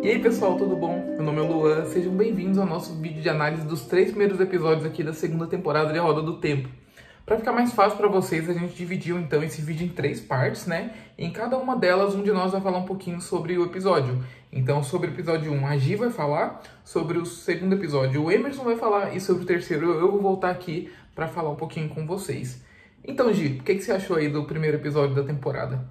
E aí pessoal, tudo bom? Meu nome é Luan, sejam bem-vindos ao nosso vídeo de análise dos 3 primeiros episódios aqui da segunda temporada de Roda do Tempo. Para ficar mais fácil para vocês, a gente dividiu então esse vídeo em 3 partes, né? Em cada uma delas, um de nós vai falar um pouquinho sobre o episódio. Então, sobre o episódio 1, a Gi vai falar, sobre o segundo episódio, o Emerson vai falar, e sobre o terceiro, eu vou voltar aqui para falar um pouquinho com vocês. Então, Gi, o que você achou aí do primeiro episódio da temporada?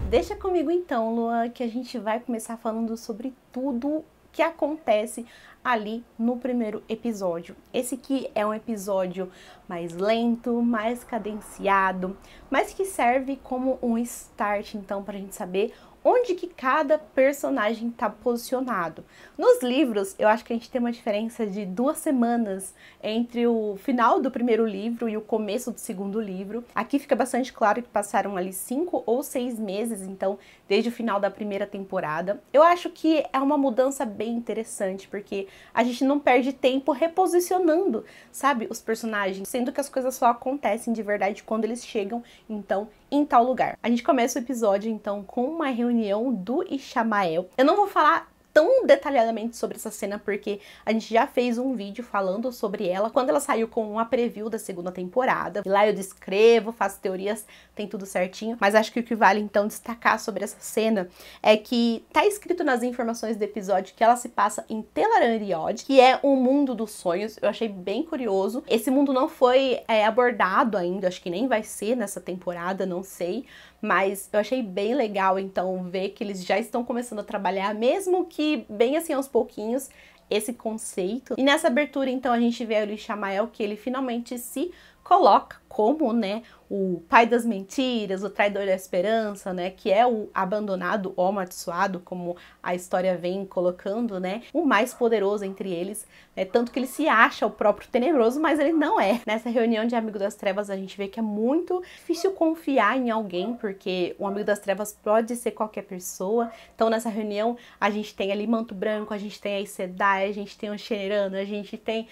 Deixa comigo então, Luan, que a gente vai começar falando sobre tudo que acontece ali no primeiro episódio. Esse aqui é um episódio mais lento, mais cadenciado, mas que serve como um start, então, pra gente saber onde que cada personagem está posicionado. Nos livros, eu acho que a gente tem uma diferença de 2 semanas entre o final do primeiro livro e o começo do segundo livro. Aqui fica bastante claro que passaram ali 5 ou 6 meses, então, desde o final da primeira temporada. Eu acho que é uma mudança bem interessante, porque a gente não perde tempo reposicionando, sabe, os personagens, sendo que as coisas só acontecem de verdade quando eles chegam, então, em tal lugar. A gente começa o episódio, então, com uma reunião do Ishamael. Eu não vou falar tão detalhadamente sobre essa cena, porque a gente já fez um vídeo falando sobre ela, quando ela saiu com uma preview da segunda temporada. E lá eu descrevo, faço teorias, tem tudo certinho. Mas acho que o que vale, então, destacar sobre essa cena é que tá escrito nas informações do episódio que ela se passa em Tel'aran'rhiod, que é um mundo dos sonhos. Eu achei bem curioso. Esse mundo não foi abordado ainda, acho que nem vai ser nessa temporada, não sei. Mas eu achei bem legal, então, ver que eles já estão começando a trabalhar, mesmo que bem assim aos pouquinhos, esse conceito. E nessa abertura, então, a gente vê o Ishamael, que ele finalmente se coloca como, né, o pai das mentiras, o traidor da esperança, né, que é o abandonado ou amaldiçoado, como a história vem colocando, né, o mais poderoso entre eles, né, tanto que ele se acha o próprio tenebroso, mas ele não é. Nessa reunião de Amigo das Trevas, a gente vê que é muito difícil confiar em alguém, porque o Amigo das Trevas pode ser qualquer pessoa. Então, nessa reunião, a gente tem ali Manto Branco, a gente tem a Aes Sedai, a gente tem o Shen'eran, a gente tem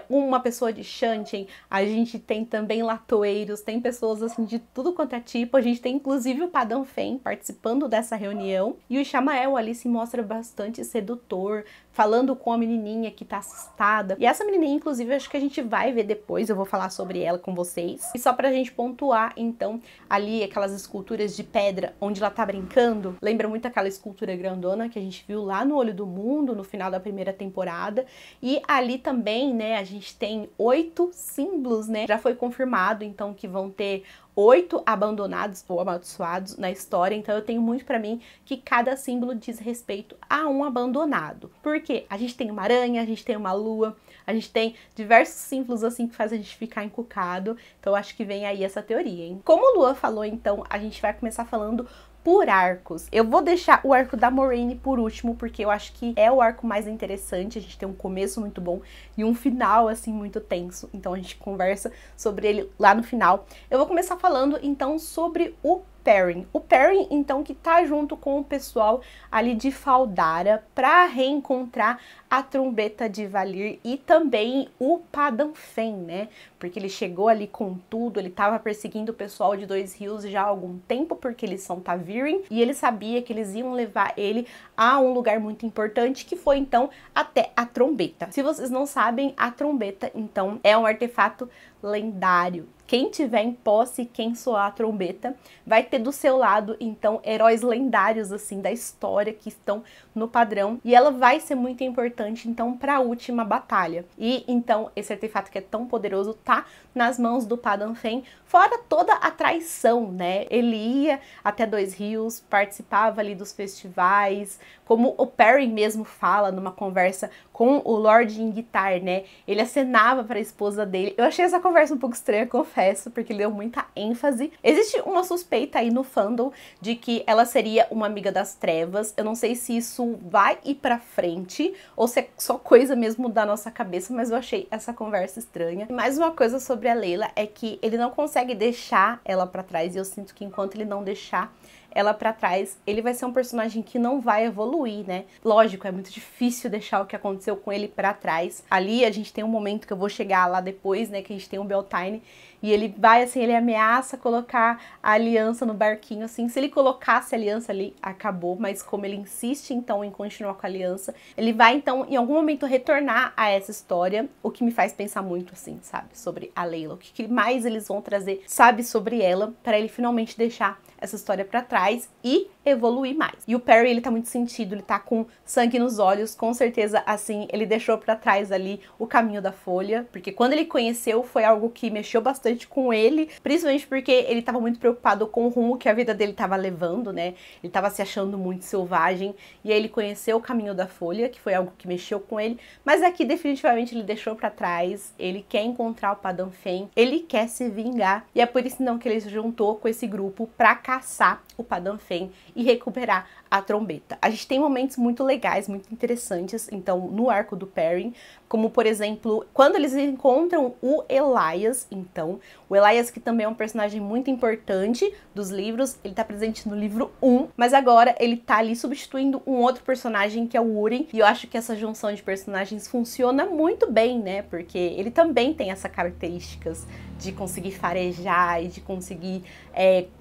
uma pessoa de Shantian, a gente tem também latoeiros, tem pessoas assim de tudo quanto é tipo. A gente tem inclusive o Padan Fain participando dessa reunião. E o Ishamael ali se mostra bastante sedutor, falando com a menininha que tá assustada. E essa menininha, inclusive, acho que a gente vai ver depois, eu vou falar sobre ela com vocês. E só pra gente pontuar, então, ali aquelas esculturas de pedra onde ela tá brincando, lembra muito aquela escultura grandona que a gente viu lá no Olho do Mundo, no final da primeira temporada. E ali também, né, a gente tem 8 símbolos, né? Já foi confirmado, então, que vão ter 8 abandonados ou amaldiçoados na história, então eu tenho muito pra mim que cada símbolo diz respeito a um abandonado. Porque a gente tem uma aranha, a gente tem uma lua, a gente tem diversos símbolos assim que fazem a gente ficar encucado, então eu acho que vem aí essa teoria, hein? Como o Luan falou, então, a gente vai começar falando por arcos. Eu vou deixar o arco da Moiraine por último, porque eu acho que é o arco mais interessante. A gente tem um começo muito bom e um final, assim, muito tenso. Então a gente conversa sobre ele lá no final. Eu vou começar falando, então, sobre o Perrin. O Perrin, então, que tá junto com o pessoal ali de Fal Dara pra reencontrar a trombeta de Valyr e também o Padan Fain, né? Porque ele chegou ali com tudo, ele tava perseguindo o pessoal de Dois Rios já há algum tempo, porque eles são ta'veren, e ele sabia que eles iam levar ele a um lugar muito importante, que foi, então, até a trombeta. Se vocês não sabem, a trombeta, então, é um artefato lendário. Quem tiver em posse, quem soar a trombeta, vai ter do seu lado, então, heróis lendários, assim, da história que estão no padrão. E ela vai ser muito importante, então, para a última batalha. E, então, esse artefato que é tão poderoso tá nas mãos do Padan Fain, fora toda a traição, né? Ele ia até Dois Rios, participava ali dos festivais, como o Perrin mesmo fala numa conversa com o Lord Ingtar, né? Ele acenava para a esposa dele. Eu achei essa conversa um pouco estranha, confesso, porque ele deu muita ênfase. Existe uma suspeita aí no fandom de que ela seria uma amiga das trevas. Eu não sei se isso vai ir pra frente ou se é só coisa mesmo da nossa cabeça, mas eu achei essa conversa estranha. E mais uma coisa sobre a Layla é que ele não consegue deixar ela pra trás, e eu sinto que enquanto ele não deixar ela pra trás, ele vai ser um personagem que não vai evoluir, né? Lógico, é muito difícil deixar o que aconteceu com ele pra trás. Ali a gente tem um momento que eu vou chegar lá depois, né? Que a gente tem o Beltane, e ele vai assim, ele ameaça colocar a aliança no barquinho, assim, se ele colocasse a aliança ali, acabou, mas como ele insiste então em continuar com a aliança, ele vai então em algum momento retornar a essa história, o que me faz pensar muito assim, sabe, sobre a Layla, o que mais eles vão trazer, sabe, sobre ela, para ele finalmente deixar essa história pra trás e evoluir mais. E o Perry, ele tá muito sentido, ele tá com sangue nos olhos, com certeza, assim, ele deixou pra trás ali o caminho da Folha, porque quando ele conheceu foi algo que mexeu bastante com ele, principalmente porque ele tava muito preocupado com o rumo que a vida dele tava levando, né? Ele tava se achando muito selvagem, e aí ele conheceu o caminho da Folha, que foi algo que mexeu com ele, mas aqui definitivamente ele deixou pra trás, ele quer encontrar o Padan Fain, ele quer se vingar, e é por isso então que ele se juntou com esse grupo pra caçar o Padan Fain e recuperar a trombeta. A gente tem momentos muito legais, muito interessantes, então, no arco do Perrin, como, por exemplo, quando eles encontram o Elias, então, o Elias, que também é um personagem muito importante dos livros, ele tá presente no livro 1, mas agora ele tá ali substituindo um outro personagem, que é o Uren, e eu acho que essa junção de personagens funciona muito bem, né, porque ele também tem essas características de conseguir farejar e de conseguir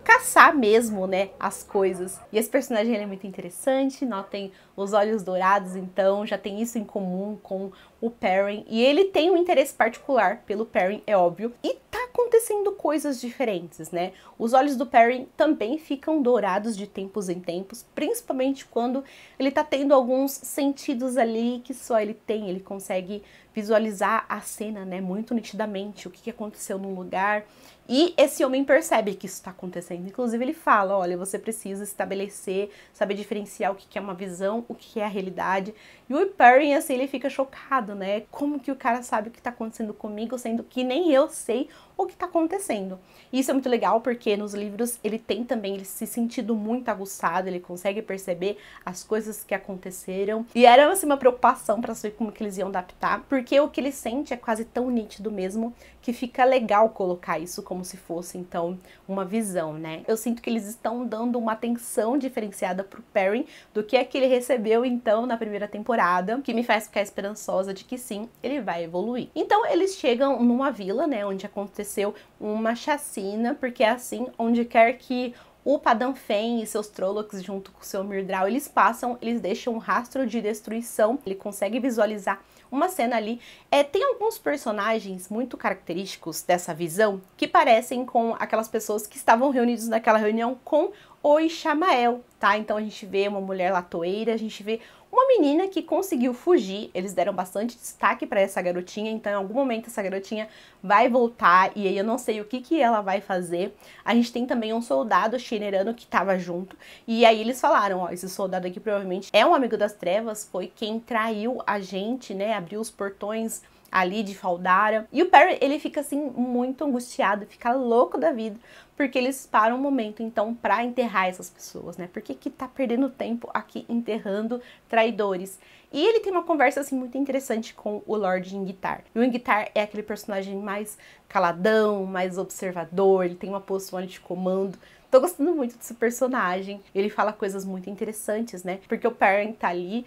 caçar mesmo, né, as coisas. E esse personagem, ele é muito interessante, notem os olhos dourados, então já tem isso em comum com o Perrin, e ele tem um interesse particular pelo Perrin, é óbvio, e tá acontecendo coisas diferentes, né? Os olhos do Perrin também ficam dourados de tempos em tempos, principalmente quando ele tá tendo alguns sentidos ali que só ele tem, ele consegue visualizar a cena, né, muito nitidamente, o que aconteceu no lugar. E esse homem percebe que isso está acontecendo. Inclusive ele fala, olha, você precisa estabelecer, saber diferenciar o que é uma visão, o que é a realidade. E o Perrin, assim, ele fica chocado, né? Como que o cara sabe o que está acontecendo comigo, sendo que nem eu sei o que está acontecendo. E isso é muito legal, porque nos livros ele tem também ele se sentido muito aguçado, ele consegue perceber as coisas que aconteceram. E era, assim, uma preocupação para saber como que eles iam adaptar, porque o que ele sente é quase tão nítido mesmo, que fica legal colocar isso como se fosse, então, uma visão, né? Eu sinto que eles estão dando uma atenção diferenciada pro Perrin do que é que ele recebeu, então, na primeira temporada, que me faz ficar esperançosa de que sim, ele vai evoluir. Então, eles chegam numa vila, né, onde aconteceu uma chacina, porque é assim, onde quer que o Padan Fain e seus Trollocs, junto com o seu Myrddraal, eles passam, eles deixam um rastro de destruição, ele consegue visualizar uma cena ali. Tem alguns personagens muito característicos dessa visão que parecem com aquelas pessoas que estavam reunidos naquela reunião com o Ishamael, tá? Então a gente vê uma mulher latoeira, a gente vê uma menina que conseguiu fugir, eles deram bastante destaque para essa garotinha, então em algum momento essa garotinha vai voltar, e aí eu não sei o que ela vai fazer. A gente tem também um soldado Shinnerano que estava junto, e aí eles falaram, ó, esse soldado aqui provavelmente é um amigo das trevas, foi quem traiu a gente, né, abriu os portões ali de Faldara. E o Perry, ele fica assim muito angustiado, fica louco da vida, porque eles param um momento então pra enterrar essas pessoas, né? Por que tá perdendo tempo aqui enterrando traidores? E ele tem uma conversa assim muito interessante com o Lord Ingtar. E o Ingtar é aquele personagem mais caladão, mais observador, ele tem uma posição de comando. Tô gostando muito desse personagem, ele fala coisas muito interessantes, né? Porque o Perrin tá ali,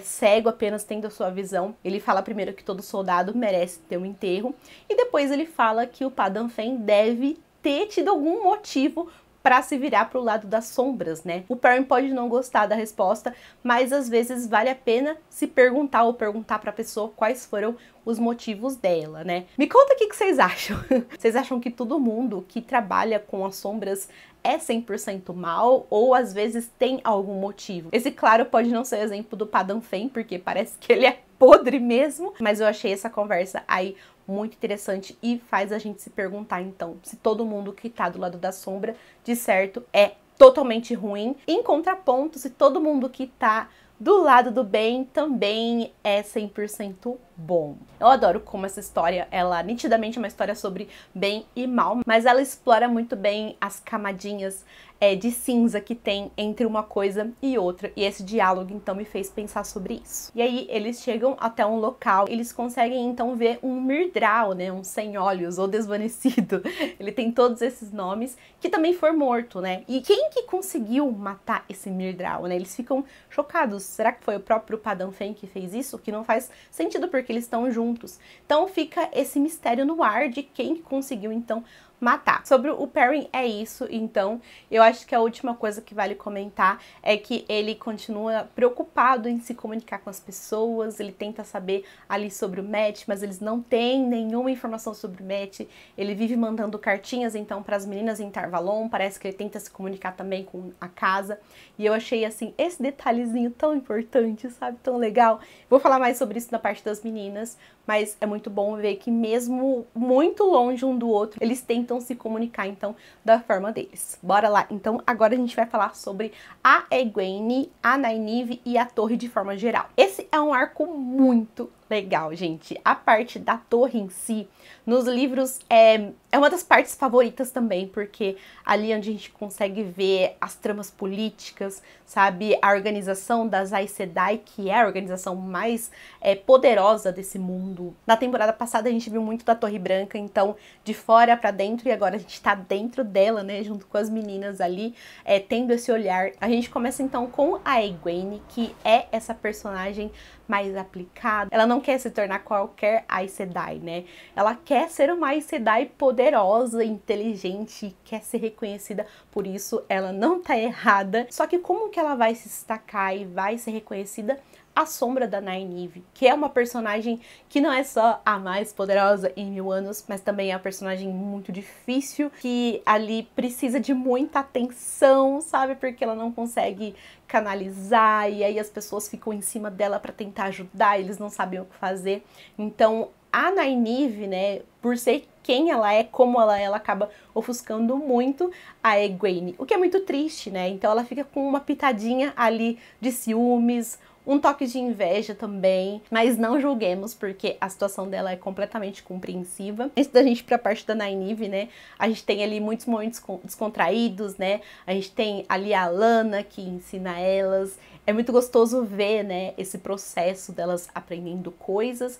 cego, apenas tendo a sua visão. Ele fala primeiro que todo soldado merece ter um enterro, e depois ele fala que o Padan Fain deve ter tido algum motivo para se virar para o lado das sombras, né? O Perrin pode não gostar da resposta, mas às vezes vale a pena se perguntar ou perguntar para a pessoa quais foram os motivos dela, né? Me conta o que vocês acham. Vocês acham que todo mundo que trabalha com as sombras é 100% mal, ou às vezes tem algum motivo? Esse, claro, pode não ser o exemplo do Padan Fain, porque parece que ele é podre mesmo, mas eu achei essa conversa aí muito interessante e faz a gente se perguntar, então, se todo mundo que tá do lado da sombra, de certo, é totalmente ruim. Em contraponto, se todo mundo que tá do lado do bem também é 100% bom. Eu adoro como essa história, ela nitidamente é uma história sobre bem e mal, mas ela explora muito bem as camadinhas de cinza que tem entre uma coisa e outra, e esse diálogo então me fez pensar sobre isso. E aí eles chegam até um local, eles conseguem então ver um Myrddraal, né, um sem olhos ou desvanecido, ele tem todos esses nomes, que também foi morto, né, e quem que conseguiu matar esse Myrddraal, né, eles ficam chocados, será que foi o próprio Padan Fain que fez isso? Que não faz sentido, porque porque eles estão juntos. Então fica esse mistério no ar de quem conseguiu então matar. Sobre o Perrin é isso, então eu acho que a última coisa que vale comentar é que ele continua preocupado em se comunicar com as pessoas, ele tenta saber ali sobre o Matt, mas eles não têm nenhuma informação sobre o Matt, ele vive mandando cartinhas então para as meninas em Tarvalon, parece que ele tenta se comunicar também com a casa, e eu achei assim, esse detalhezinho tão importante, sabe, tão legal. Vou falar mais sobre isso na parte das meninas, mas é muito bom ver que mesmo muito longe um do outro, eles tentam se comunicar, então, da forma deles. Bora lá. Então, agora a gente vai falar sobre a Egwene, a Nynaeve e a torre de forma geral. Esse é um arco muito legal, gente. A parte da torre em si, nos livros, é uma das partes favoritas também, porque ali onde a gente consegue ver as tramas políticas, sabe? A organização das Aes Sedai, que é a organização mais poderosa desse mundo. Na temporada passada a gente viu muito da Torre Branca, então de fora pra dentro, e agora a gente tá dentro dela, né? Junto com as meninas ali, tendo esse olhar. A gente começa então com a Egwene, que é essa personagem mais aplicada. Ela não quer se tornar qualquer Aes Sedai, né? Ela quer ser uma Aes Sedai poderosa, inteligente, quer ser reconhecida por isso. Ela não tá errada. Só que como que ela vai se destacar e vai ser reconhecida? À sombra da Nynaeve, que é uma personagem que não é só a mais poderosa em 1000 anos, mas também é uma personagem muito difícil, que ali precisa de muita atenção, sabe? Porque ela não consegue canalizar, e aí as pessoas ficam em cima dela para tentar ajudar, eles não sabem o que fazer. Então, a Nynaeve, né, por ser quem ela é, como ela acaba ofuscando muito a Egwene, o que é muito triste, né? Então ela fica com uma pitadinha ali de ciúmes, um toque de inveja também, mas não julguemos, porque a situação dela é completamente compreensiva. Antes da gente ir pra parte da Nynaeve, né, a gente tem ali muitos momentos descontraídos, né, a gente tem ali a Lana que ensina elas. É muito gostoso ver, né, esse processo delas aprendendo coisas.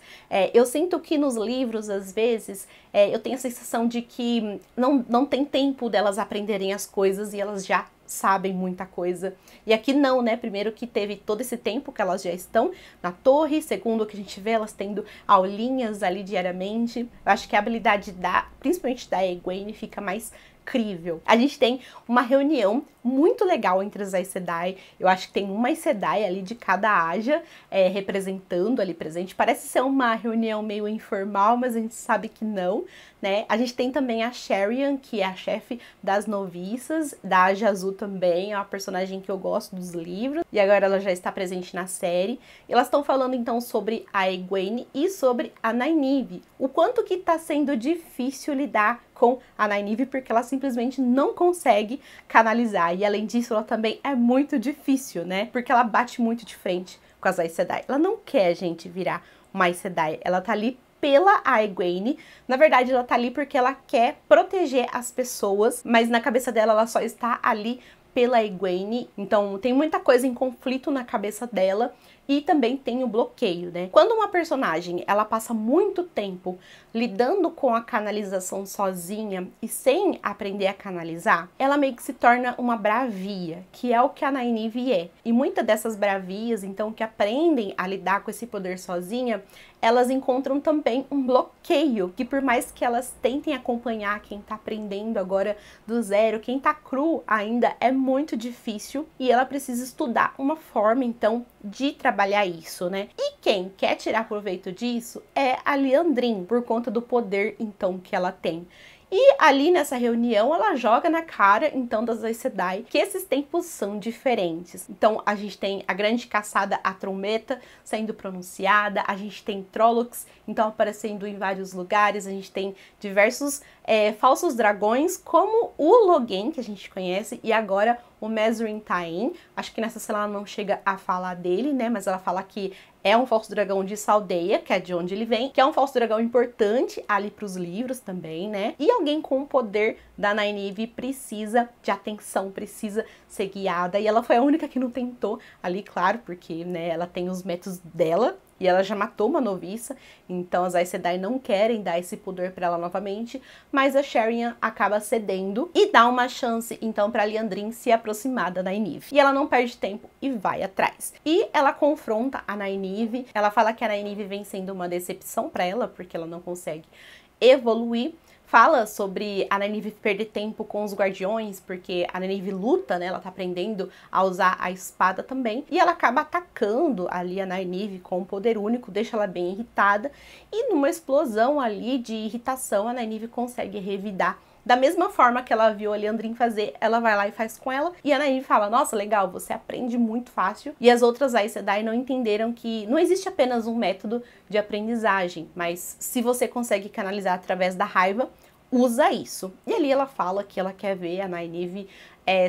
Eu sinto que nos livros, às vezes, eu tenho a sensação de que não tem tempo delas aprenderem as coisas e elas já sabem muita coisa. E aqui não, né? Primeiro que teve todo esse tempo que elas já estão na torre, segundo que a gente vê elas tendo aulinhas ali diariamente. Eu acho que a habilidade principalmente da Egwene, fica mais crível. A gente tem uma reunião muito legal entre as Aes Sedai. Eu acho que tem uma Aes Sedai ali de cada Aja representando ali presente. Parece ser uma reunião meio informal, mas a gente sabe que não, né? A gente tem também a Sherian, que é a chefe das noviças, da Aja Azul também, é uma personagem que eu gosto dos livros, e agora ela já está presente na série. E elas estão falando então sobre a Egwene e sobre a Nynaeve. O quanto que tá sendo difícil lidar com a Nynaeve, porque ela simplesmente não consegue canalizar. E além disso, ela também é muito difícil, né? Porque ela bate muito de frente com as Aes Sedai. Ela não quer, gente, virar uma Aes Sedai. Ela tá ali pela Egwene. Na verdade, ela tá ali porque ela quer proteger as pessoas, mas na cabeça dela, ela só está ali pela Egwene. Então, tem muita coisa em conflito na cabeça dela. E também tem o bloqueio, né? Quando uma personagem, ela passa muito tempo lidando com a canalização sozinha e sem aprender a canalizar, ela meio que se torna uma bravia, que é o que a Nynaeve é. E muitas dessas bravias, então, que aprendem a lidar com esse poder sozinha, elas encontram também um bloqueio, que por mais que elas tentem acompanhar quem tá aprendendo agora do zero, quem tá cru ainda, é muito difícil, e ela precisa estudar uma forma, então, de trabalhar isso, né? E quem quer tirar proveito disso é a Liandrin, por conta do poder, então, que ela tem. E ali nessa reunião ela joga na cara então das Aes Sedai que esses tempos são diferentes. Então a gente tem a grande caçada à trombeta sendo pronunciada, a gente tem Trollocs então aparecendo em vários lugares, a gente tem diversos falsos dragões como o Logain, que a gente conhece, e agora o Mesrin Taim. Acho que nessa cena ela não chega a falar dele, né, mas ela fala que é um falso dragão de Saldeia, que é de onde ele vem, que é um falso dragão importante ali para os livros também, né? E alguém com o poder da Nynaeve precisa de atenção, precisa ser guiada, e ela foi a única que não tentou ali, claro, porque, né, ela tem os métodos dela, e ela já matou uma noviça, então as Aes Sedai não querem dar esse poder para ela novamente, mas a Sherian acaba cedendo e dá uma chance então para Liandrin se aproximar da Nynaeve. E ela não perde tempo e vai atrás. E ela confronta a Nynaeve, ela fala que a Nynaeve vem sendo uma decepção para ela, porque ela não consegue evoluir. Fala sobre a Nynaeve perder tempo com os guardiões, porque a Nynaeve luta, né? Ela tá aprendendo a usar a espada também. E ela acaba atacando ali a Nynaeve com um poder único, deixa ela bem irritada. E numa explosão ali de irritação, a Nynaeve consegue revidar. Da mesma forma que ela viu a Liandrin fazer, ela vai lá e faz com ela. E a Nynaeve fala, nossa, legal, você aprende muito fácil. E as outras Aes Sedai não entenderam que não existe apenas um método de aprendizagem, mas se você consegue canalizar através da raiva, usa isso. E ali ela fala que ela quer ver a Nynaeve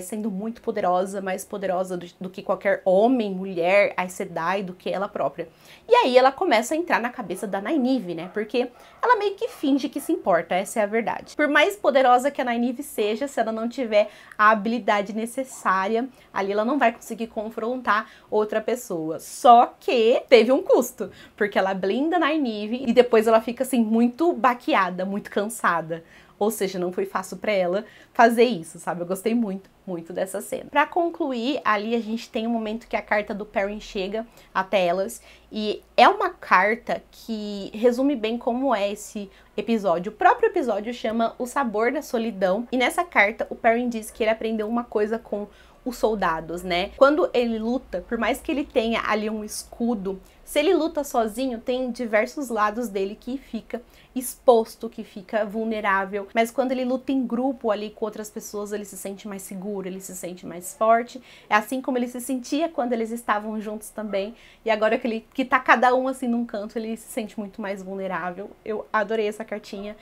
sendo muito poderosa, mais poderosa do que qualquer homem, mulher, Aes Sedai, do que ela própria. E aí ela começa a entrar na cabeça da Nynaeve, né? Porque ela meio que finge que se importa, essa é a verdade. Por mais poderosa que a Nynaeve seja, se ela não tiver a habilidade necessária, ali ela não vai conseguir confrontar outra pessoa. Só que teve um custo, porque ela blinda a Nynaeve e depois ela fica assim muito baqueada, muito cansada. Ou seja, não foi fácil pra ela fazer isso, sabe? Eu gostei muito, muito dessa cena. Pra concluir, ali a gente tem um momento que a carta do Perrin chega até elas. E é uma carta que resume bem como é esse episódio. O próprio episódio chama O Sabor da Solidão. E nessa carta, o Perrin diz que ele aprendeu uma coisa com os soldados, né? Quando ele luta, por mais que ele tenha ali um escudo, se ele luta sozinho, tem diversos lados dele que fica exposto, que fica vulnerável. Mas quando ele luta em grupo ali com outras pessoas, ele se sente mais seguro, ele se sente mais forte. É assim como ele se sentia quando eles estavam juntos também. E agora que tá cada um assim num canto, ele se sente muito mais vulnerável. Eu adorei essa cartinha.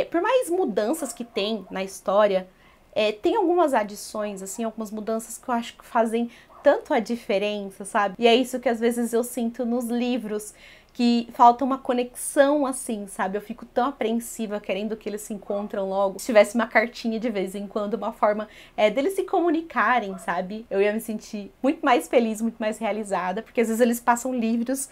Por mais mudanças que tem na história, tem algumas adições, assim, algumas mudanças que eu acho que fazem tanto a diferença, sabe? E é isso que às vezes eu sinto nos livros, que falta uma conexão assim, sabe? Eu fico tão apreensiva querendo que eles se encontram logo. Se tivesse uma cartinha de vez em quando, uma forma deles se comunicarem, sabe? Eu ia me sentir muito mais feliz, muito mais realizada, porque às vezes eles passam livros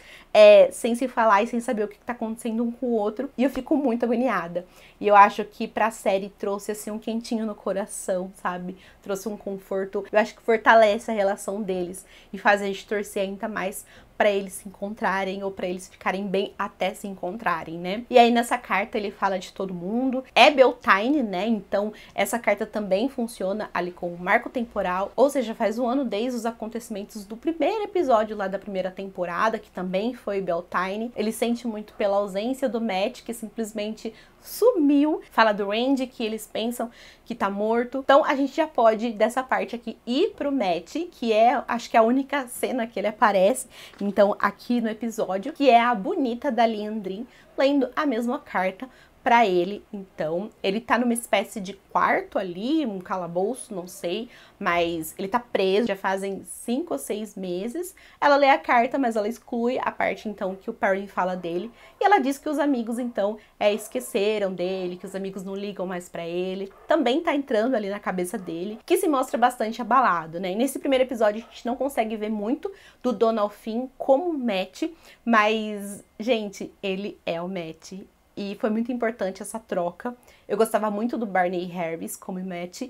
sem se falar e sem saber o que tá acontecendo um com o outro, e eu fico muito agoniada. E eu acho que pra série trouxe assim um quentinho no coração, sabe? Trouxe um conforto. Eu acho que fortalece a relação deles e faz a gente torcer ainda mais para eles se encontrarem ou para eles ficarem bem até se encontrarem, né? E aí nessa carta ele fala de todo mundo. É Beltane, né? Então essa carta também funciona ali com o marco temporal, ou seja, faz um ano desde os acontecimentos do primeiro episódio lá da primeira temporada, que também foi Beltane. Ele sente muito pela ausência do Mat, que simplesmente sumiu. Fala do Randy, que eles pensam que tá morto. Então a gente já pode, dessa parte aqui, ir pro Mat, que acho que é a única cena que ele aparece, então, aqui no episódio, que é a bonita da Liandrin lendo a mesma carta pra ele. Então, ele tá numa espécie de quarto ali, um calabouço, não sei, mas ele tá preso, já fazem 5 ou 6 meses. Ela lê a carta, mas ela exclui a parte, então, que o Perrin fala dele. E ela diz que os amigos, então, esqueceram dele, que os amigos não ligam mais pra ele. Também tá entrando ali na cabeça dele, que se mostra bastante abalado, né? E nesse primeiro episódio, a gente não consegue ver muito do Donalfin como Mat, mas, gente, ele é o Mat. E foi muito importante essa troca. Eu gostava muito do Barney Harris como Mat,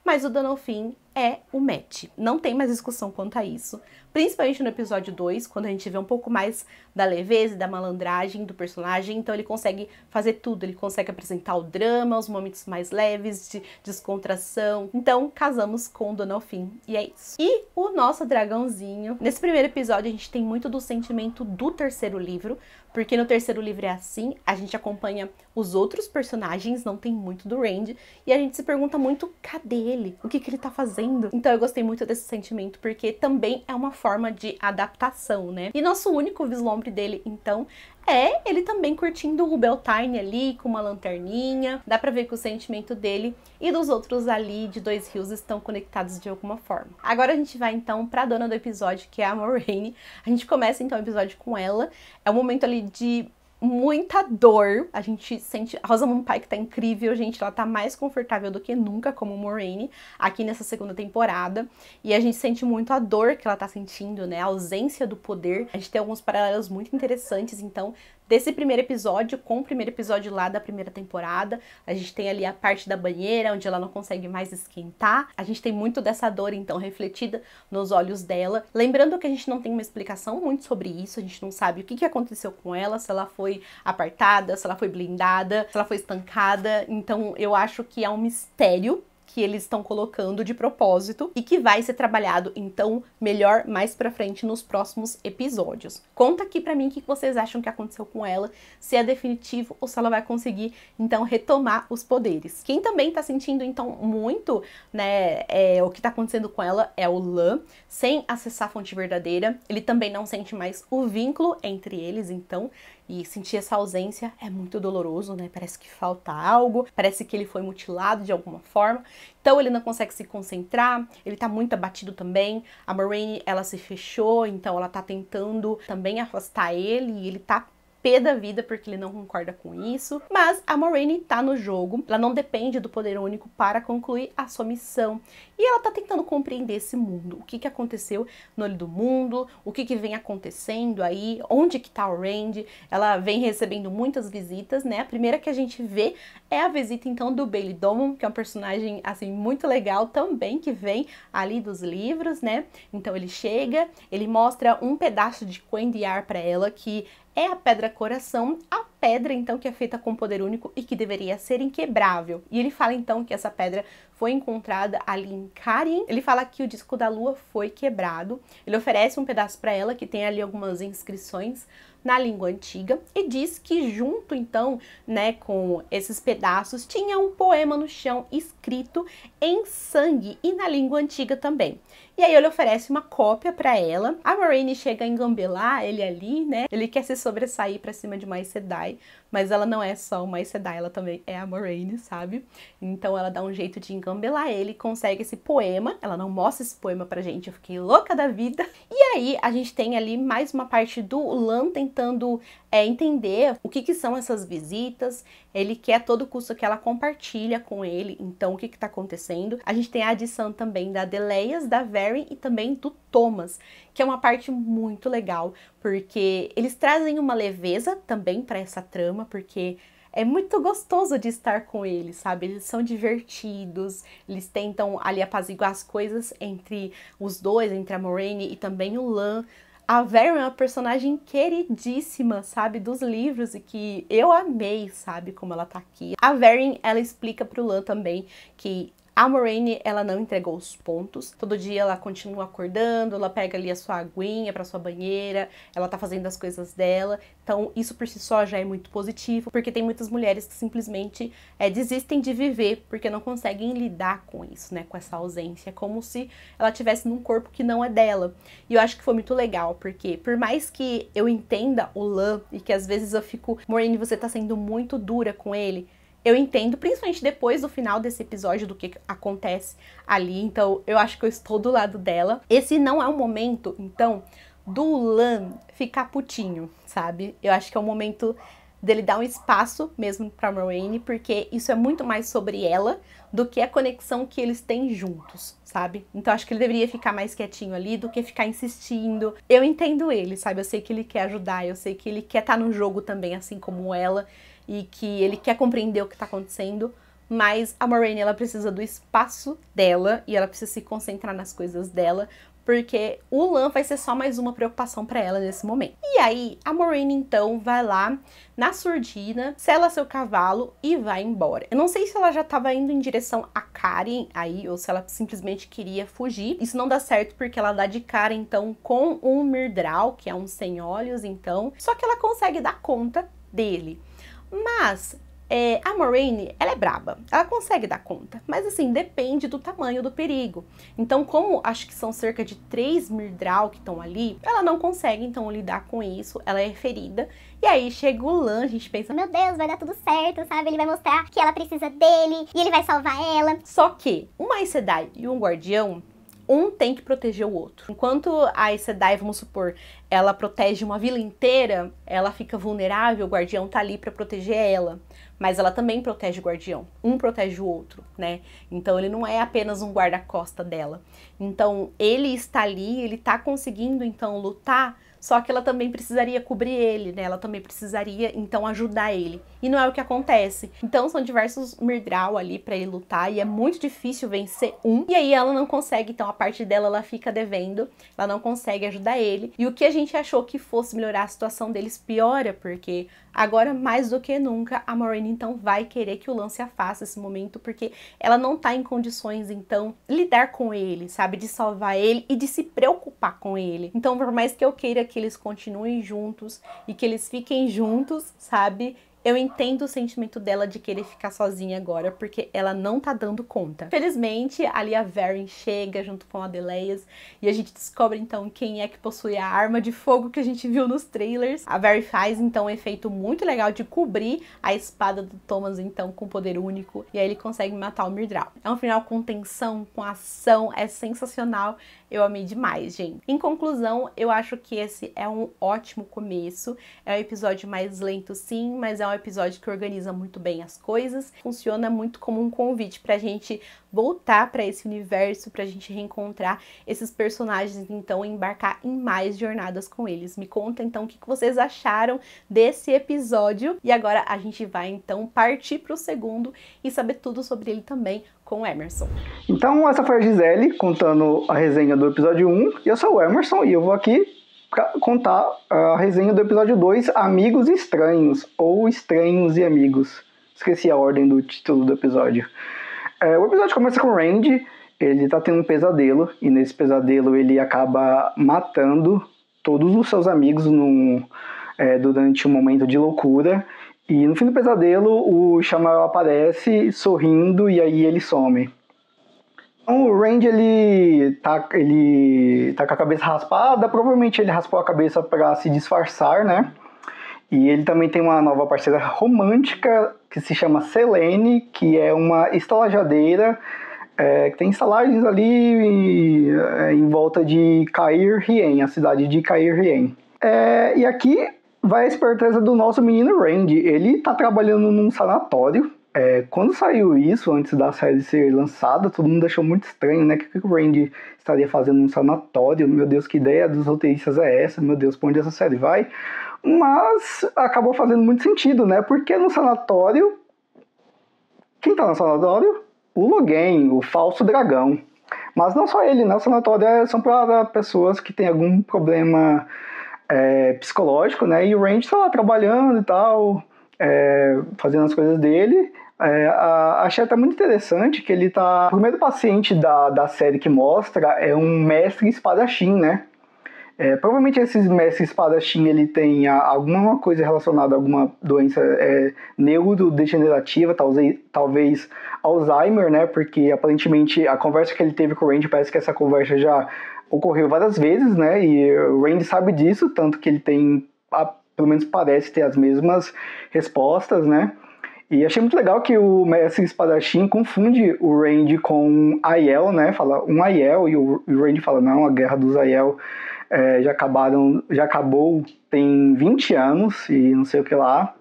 mas o Donalfin é o Mat. Não tem mais discussão quanto a isso. Principalmente no episódio 2, quando a gente vê um pouco mais da leveza e da malandragem do personagem. Então ele consegue fazer tudo. Ele consegue apresentar o drama, os momentos mais leves de descontração. Então casamos com o Donalfin. E é isso. E o nosso dragãozinho. Nesse primeiro episódio a gente tem muito do sentimento do terceiro livro. Porque no terceiro livro é assim. A gente acompanha os outros personagens. Não tem muito do Randy. E a gente se pergunta muito, cadê ele? O que ele tá fazendo? Então eu gostei muito desse sentimento. Porque também é uma forma de adaptação, né? E nosso único vislumbre dele, então, é ele também curtindo o Beltane ali, com uma lanterninha. Dá pra ver que o sentimento dele e dos outros ali de Dois Rios estão conectados de alguma forma. Agora a gente vai, então, pra dona do episódio, que é a Moiraine. A gente começa, então, o episódio com ela. É um momento ali de muita dor. A gente sente... A Rosamund Pike tá incrível, gente. Ela tá mais confortável do que nunca como Moiraine aqui nessa segunda temporada. E a gente sente muito a dor que ela tá sentindo, né? A ausência do poder. A gente tem alguns paralelos muito interessantes, então, desse primeiro episódio com o primeiro episódio lá da primeira temporada. A gente tem ali a parte da banheira, onde ela não consegue mais esquentar. A gente tem muito dessa dor, então, refletida nos olhos dela. Lembrando que a gente não tem uma explicação muito sobre isso. A gente não sabe o que aconteceu com ela, se ela foi apartada, se ela foi blindada, se ela foi estancada. Então, eu acho que é um mistério que eles estão colocando de propósito e que vai ser trabalhado, então, melhor mais pra frente nos próximos episódios. Conta aqui pra mim o que vocês acham que aconteceu com ela, se é definitivo ou se ela vai conseguir, então, retomar os poderes. Quem também tá sentindo, então, muito, né, o que tá acontecendo com ela é o Lan, sem acessar a fonte verdadeira. Ele também não sente mais o vínculo entre eles, então, e sentir essa ausência é muito doloroso, né? Parece que falta algo, parece que ele foi mutilado de alguma forma. Então ele não consegue se concentrar, ele tá muito abatido também. A Moiraine, ela se fechou, então ela tá tentando também afastar ele e ele tá pé da vida porque ele não concorda com isso. Mas a Moiraine tá no jogo, ela não depende do poder único para concluir a sua missão. E ela tá tentando compreender esse mundo, o que aconteceu no olho do mundo, o que vem acontecendo aí, onde que tá o Randy. Ela vem recebendo muitas visitas, né? A primeira que a gente vê é a visita, então, do Bailey Domon, que é um personagem, assim, muito legal também, que vem ali dos livros, né? Então ele chega, ele mostra um pedaço de Cuendiyar pra ela, que é a Pedra Coração, a pedra, então, que é feita com poder único e que deveria ser inquebrável. E ele fala, então, que essa pedra foi encontrada ali em Carim. Ele fala que o disco da lua foi quebrado. Ele oferece um pedaço para ela, que tem ali algumas inscrições na língua antiga, e diz que junto, então, né, com esses pedaços, tinha um poema no chão escrito em sangue e na língua antiga também. E aí ele oferece uma cópia para ela. A Moiraine chega a engambelar ele ali, né? Ele quer se sobressair para cima de uma Aes Sedai, mas ela não é só uma Aes Sedai, ela também é a Moiraine, sabe? Então ela dá um jeito de engambelar ele, consegue esse poema. Ela não mostra esse poema pra gente, eu fiquei louca da vida. E aí a gente tem ali mais uma parte do Lan tentando entender o que são essas visitas. Ele quer a todo custo que ela compartilha com ele, então o que tá acontecendo. A gente tem a adição também da Deleias, da Verin e também do Thomas, que é uma parte muito legal, porque eles trazem uma leveza também para essa trama, porque é muito gostoso de estar com eles, sabe? Eles são divertidos, eles tentam ali apaziguar as coisas entre os dois, entre a Moiraine e também o Lan. A Verin é uma personagem queridíssima, sabe, dos livros, e que eu amei, sabe, como ela tá aqui. A Verin, ela explica pro Lan também que a Moiraine, ela não entregou os pontos. Todo dia ela continua acordando, ela pega ali a sua aguinha pra sua banheira, ela tá fazendo as coisas dela. Então, isso por si só já é muito positivo, porque tem muitas mulheres que simplesmente desistem de viver porque não conseguem lidar com isso, né? Com essa ausência. É como se ela estivesse num corpo que não é dela. E eu acho que foi muito legal, porque por mais que eu entenda o Lan e que às vezes eu fico, Moiraine, você tá sendo muito dura com ele, eu entendo, principalmente depois do final desse episódio, do que acontece ali. Então, eu acho que eu estou do lado dela. Esse não é o momento, então, do Lan ficar putinho, sabe? Eu acho que é o momento dele dar um espaço mesmo pra Moiraine, porque isso é muito mais sobre ela do que a conexão que eles têm juntos, sabe? Então, acho que ele deveria ficar mais quietinho ali do que ficar insistindo. Eu entendo ele, sabe? Eu sei que ele quer ajudar, eu sei que ele quer estar no jogo também, assim como ela, e que ele quer compreender o que tá acontecendo, mas a Moiraine, ela precisa do espaço dela e ela precisa se concentrar nas coisas dela, porque o Lan vai ser só mais uma preocupação pra ela nesse momento. E aí, a Moiraine, então, vai lá na surdina, sela seu cavalo e vai embora. Eu não sei se ela já tava indo em direção a Carim aí, ou se ela simplesmente queria fugir. Isso não dá certo porque ela dá de cara, então, com um Myrddraal, que é um sem olhos, então. Só que ela consegue dar conta dele. Mas a Moiraine, ela é braba, ela consegue dar conta, mas assim, depende do tamanho do perigo. Então, como acho que são cerca de 3 Myrddraal que estão ali, ela não consegue então lidar com isso, ela é ferida. E aí chega o Lan, a gente pensa, meu Deus, vai dar tudo certo, sabe? Ele vai mostrar que ela precisa dele e ele vai salvar ela. Só que uma Aes Sedai e um guardião, um tem que proteger o outro. Enquanto a Aes Sedai, vamos supor, ela protege uma vila inteira, ela fica vulnerável, o guardião tá ali pra proteger ela. Mas ela também protege o guardião. Um protege o outro, né? Então ele não é apenas um guarda-costa dela. Então ele está ali, ele tá conseguindo então lutar, só que ela também precisaria cobrir ele, né? Ela também precisaria então ajudar ele. E não é o que acontece. Então são diversos Myrddraal ali pra ele lutar e é muito difícil vencer um. E aí ela não consegue, então a parte dela ela fica devendo, ela não consegue ajudar ele. E o que a gente achou que fosse melhorar a situação deles piora, porque agora mais do que nunca a Moiraine então vai querer que o Lan se afaste esse momento, porque ela não tá em condições então lidar com ele, sabe, de salvar ele e de se preocupar com ele. Então por mais que eu queira que eles continuem juntos e que eles fiquem juntos, sabe, eu entendo o sentimento dela de querer ficar sozinha agora, porque ela não tá dando conta. Felizmente, ali a Verin chega junto com a Deleias e a gente descobre então quem é que possui a arma de fogo que a gente viu nos trailers. A Verin faz então um efeito muito legal de cobrir a espada do Thomas então com poder único e aí ele consegue matar o Myrddraal. É um final com tensão, com ação, é sensacional. Eu amei demais, gente. Em conclusão, eu acho que esse é um ótimo começo. É um episódio mais lento, sim, mas é um episódio que organiza muito bem as coisas. Funciona muito como um convite pra gente voltar pra esse universo, pra gente reencontrar esses personagens, então embarcar em mais jornadas com eles. Me conta então o que vocês acharam desse episódio. E agora a gente vai então partir pro segundo e saber tudo sobre ele também com o Emerson. Então, essa foi a Gisele contando a resenha do episódio 1, e eu sou o Emerson, e eu vou aqui pra contar a resenha do episódio 2, Amigos Estranhos, ou Estranhos e Amigos. Esqueci a ordem do título do episódio. O episódio começa com o Randy, ele tá tendo um pesadelo, e nesse pesadelo ele acaba matando todos os seus amigos durante um momento de loucura. E no fim do pesadelo, o Samael aparece sorrindo e aí ele some. Então, o Randy ele tá com a cabeça raspada, provavelmente ele raspou a cabeça para se disfarçar, né? E ele também tem uma nova parceira romântica que se chama Selene, que é uma estalajadeira que tem estalagens ali em volta de Cair Hien, a cidade de Cair Hien. E aqui vai a esperteza do nosso menino Randy. Ele tá trabalhando num sanatório. Quando saiu isso, antes da série ser lançada, todo mundo achou muito estranho, né? O que o Randy estaria fazendo num sanatório? Meu Deus, que ideia dos roteiristas é essa? Meu Deus, pra onde essa série vai? Mas acabou fazendo muito sentido, né? Porque no sanatório... Quem tá no sanatório? O Logain, o falso dragão. Mas não só ele, né? O sanatório são para pessoas que têm algum problema psicológico, né? E o Randy tá lá trabalhando e tal, fazendo as coisas dele. Achei até muito interessante que ele tá... O primeiro paciente da série que mostra é um mestre espadachim, né? Provavelmente esses mestres espadachim ele tem alguma coisa relacionada a alguma doença neurodegenerativa, talvez Alzheimer, né? Porque aparentemente a conversa que ele teve com o Randy, parece que essa conversa já ocorreu várias vezes, né? E o Randy sabe disso, tanto que ele tem, pelo menos parece ter as mesmas respostas, né? E achei muito legal que o mestre espadachim confunde o Randy com Aiel, né? Fala um Aiel, e o Randy fala, não, a guerra dos Aiel já acabou tem 20 anos e não sei o que lá.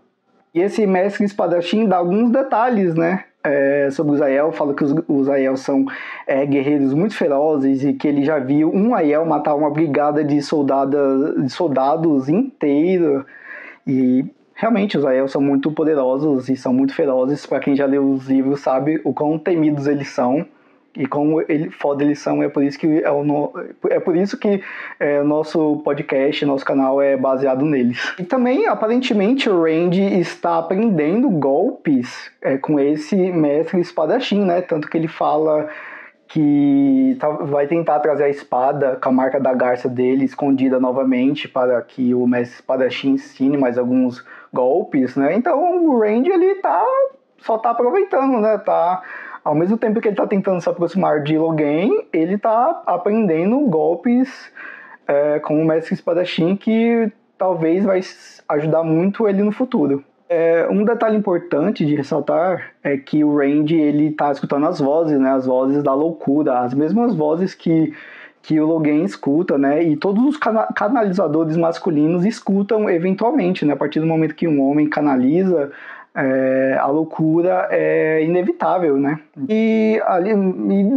E esse mestre espadachim dá alguns detalhes, né? Sobre os Aiel, fala que os Aiel são guerreiros muito ferozes e que ele já viu um Aiel matar uma brigada de soldados inteira. E realmente os Aiel são muito poderosos e são muito ferozes. Para quem já leu os livros sabe o quão temidos eles são e como foda eles são. É por isso que o nosso podcast, nosso canal é baseado neles. E também, aparentemente, o Randy está aprendendo golpes com esse mestre espadachim, né? Tanto que ele fala que vai tentar trazer a espada com a marca da garça dele escondida novamente para que o mestre espadachim ensine mais alguns golpes, né? Então o Randy ele só tá aproveitando, né? Ao mesmo tempo que ele está tentando se aproximar de Logain, ele está aprendendo golpes com o mestre espadachim que talvez vai ajudar muito ele no futuro. Um detalhe importante de ressaltar é que o Randy, ele tá escutando as vozes, né? As vozes da loucura, as mesmas vozes que o Logan escuta, né? E todos os canalizadores masculinos escutam eventualmente, né? A partir do momento que um homem canaliza, a loucura é inevitável, né? E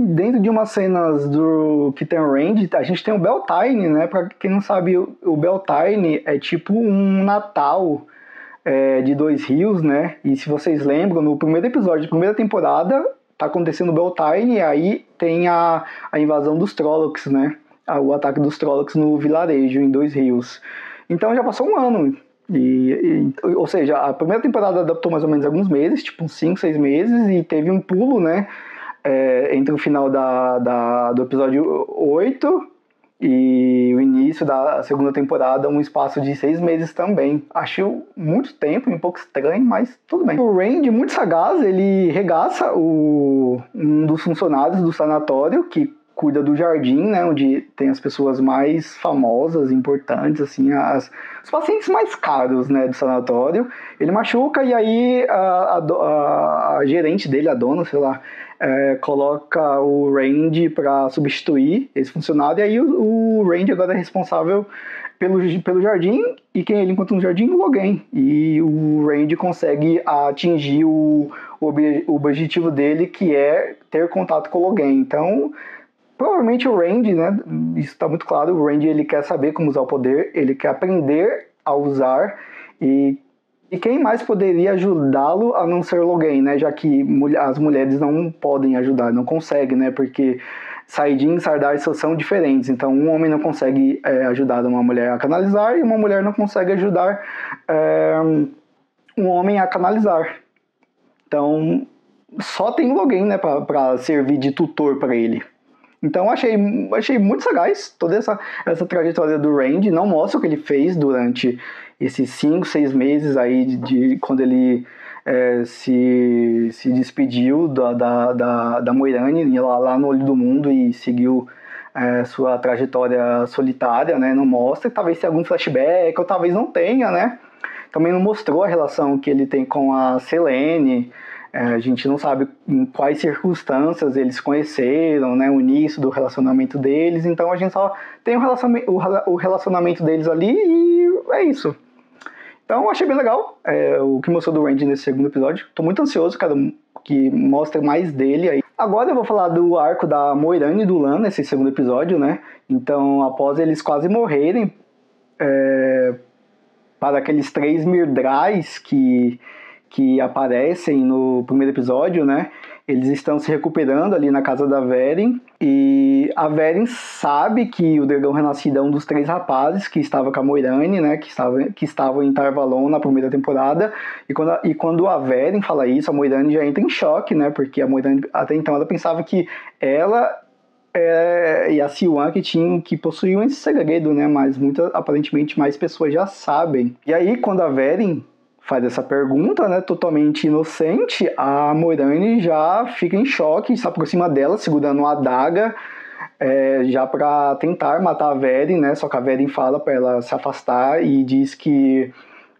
dentro de umas cenas que tem o Randy, a gente tem o Beltane, né? Pra quem não sabe, o Beltane é tipo um Natal de Dois Rios, né? E se vocês lembram, no primeiro episódio da primeira temporada, tá acontecendo o Beltane, e aí tem a invasão dos Trollocs, né? O ataque dos Trollocs no vilarejo, em Dois Rios. Então já passou um ano. Ou seja, a primeira temporada adaptou mais ou menos alguns meses, tipo uns 5, 6 meses, e teve um pulo, né? Entre o final do episódio 8 e o início da segunda temporada, um espaço de 6 meses também. Acho muito tempo, um pouco estranho, mas tudo bem. O Randy, muito sagaz, ele regaça um dos funcionários do sanatório, que cuida do jardim, né, onde tem as pessoas mais famosas, importantes, assim, os pacientes mais caros, né, do sanatório. Ele machuca e aí a gerente dele, a dona, sei lá, coloca o Randy para substituir esse funcionário, e aí o Randy agora é responsável pelo jardim, e quem ele encontra no jardim? O Logan. E o Randy consegue atingir o objetivo dele, que é ter contato com o Logan. Então, provavelmente o Randy, né, isso está muito claro, o Randy, ele quer saber como usar o poder, ele quer aprender a usar, e quem mais poderia ajudá-lo a não ser o Logan, né, já que as mulheres não podem ajudar, não conseguem, né, porque Saidin e Sardar são diferentes, então um homem não consegue ajudar uma mulher a canalizar, e uma mulher não consegue ajudar um homem a canalizar. Então, só tem o Logan, né, para servir de tutor para ele. Então achei muito sagaz toda essa trajetória do Randy. Não mostra o que ele fez durante esses 5, 6 meses aí de quando ele se despediu da Moirane lá no Olho do Mundo e seguiu sua trajetória solitária, né? Não mostra, talvez tenha algum flashback, ou talvez não tenha, né? Também não mostrou a relação que ele tem com a Selene. A gente não sabe em quais circunstâncias eles se conheceram, né, o início do relacionamento deles, então a gente só tem o relacionamento deles ali, e é isso. Então achei bem legal o que mostrou do Randy nesse segundo episódio. Tô muito ansioso, cara, que mostre mais dele aí. Agora eu vou falar do arco da Moirane e do Lan nesse segundo episódio, né? Então, após eles quase morrerem para aqueles 3 Myrdrais que aparecem no primeiro episódio, né? Eles estão se recuperando ali na casa da Verin, e a Verin sabe que o dragão renascido é um dos 3 rapazes que estava com a Moirane, né? Que estavam em Tarvalon na primeira temporada, e quando a Verin fala isso, a Moirane já entra em choque, né? Porque a Moirane até então ela pensava que ela e a Siwan que possuíam esse segredo, né? Mas aparentemente mais pessoas já sabem. E aí quando a Verin faz essa pergunta, né, totalmente inocente, a Moirane já fica em choque, se aproxima dela, segurando uma adaga, já para tentar matar a Verin, né, só que a Verin fala para ela se afastar e diz que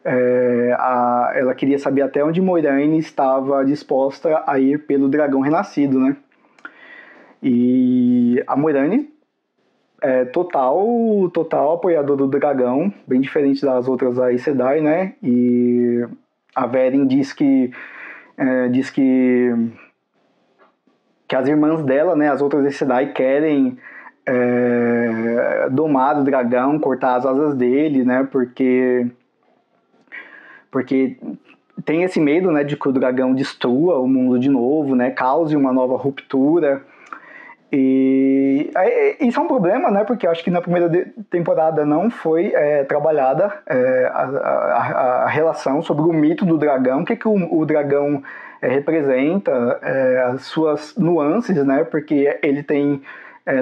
ela queria saber até onde Moirane estava disposta a ir pelo dragão renascido, né. E a Moirane total apoiador do dragão, bem diferente das outras Aes Sedai, né? E a Verin diz que as irmãs dela, né, as outras Aes Sedai, querem domar o dragão, cortar as asas dele, né? Porque tem esse medo, né, de que o dragão destrua o mundo de novo, né? Cause uma nova ruptura. E isso é um problema, né? Porque eu acho que na primeira temporada não foi trabalhada a relação sobre o mito do dragão, o que o dragão representa, as suas nuances, né? Porque ele tem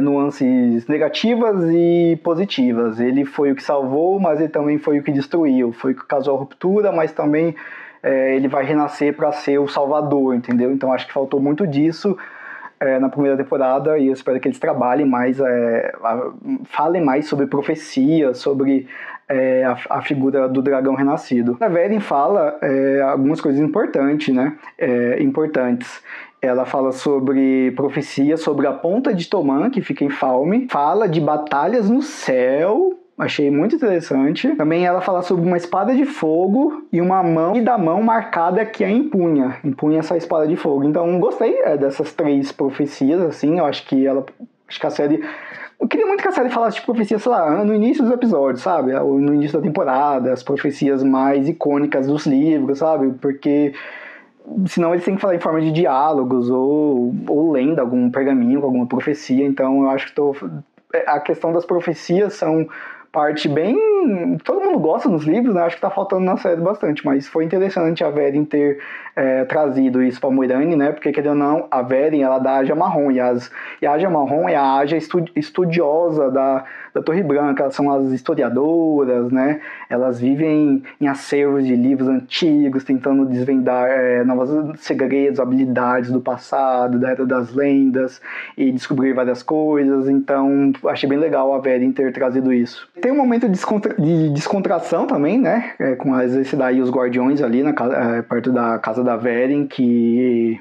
nuances negativas e positivas. Ele foi o que salvou, mas ele também foi o que destruiu. Foi o que causou a ruptura, mas também ele vai renascer para ser o salvador, entendeu? Então acho que faltou muito disso na primeira temporada, e eu espero que eles trabalhem mais, falem mais sobre profecia, sobre a figura do dragão renascido. A Verin fala algumas coisas importantes, né? Importantes. Ela fala sobre profecia, sobre a ponta de Tomân, que fica em Falme. Fala de batalhas no céu. Achei muito interessante. Também ela fala sobre uma espada de fogo e uma mão, e da mão marcada que a empunha. Empunha essa espada de fogo. Então, gostei dessas 3 profecias, assim. Eu acho que a série... Eu queria muito que a série falasse de profecias, sei lá, no início dos episódios, sabe? Ou no início da temporada, as profecias mais icônicas dos livros, sabe? Porque... senão eles têm que falar em forma de diálogos ou lendo algum pergaminho, alguma profecia. Então eu acho que a questão das profecias são parte bem... todo mundo gosta nos livros, né? Acho que tá faltando na série bastante, mas foi interessante a Verin ter trazido isso pra Moiraine, né? Porque, querendo ou não, a Verin, ela dá a Ágia Marrom, e a Ágia Marrom é a Ágia estudiosa da Torre Branca. Elas são as historiadoras, né? Elas vivem em acervos de livros antigos, tentando desvendar novos segredos, habilidades do passado, da Era das Lendas, e descobrir várias coisas. Então, achei bem legal a Verin ter trazido isso. Tem um momento de descontração também, né? Com a Aes e os Guardiões ali perto da casa da Verin, que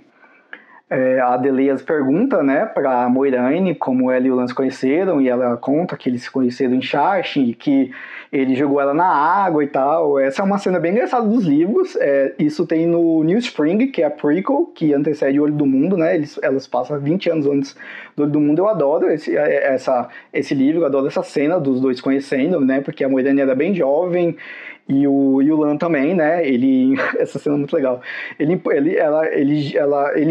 a Deleias pergunta, né, pra Moiraine como ela e o Lan se conheceram, e ela conta que eles se conheceram em Shashin, e que ele jogou ela na água e tal. Essa é uma cena bem engraçada dos livros. Isso tem no New Spring, que é a prequel, que antecede o Olho do Mundo, né? Elas passam 20 anos antes do Olho do Mundo. Eu adoro esse livro, eu adoro essa cena dos dois conhecendo, né? Porque a Moiraine era bem jovem, e o Lan também, né? Essa cena é muito legal. Ele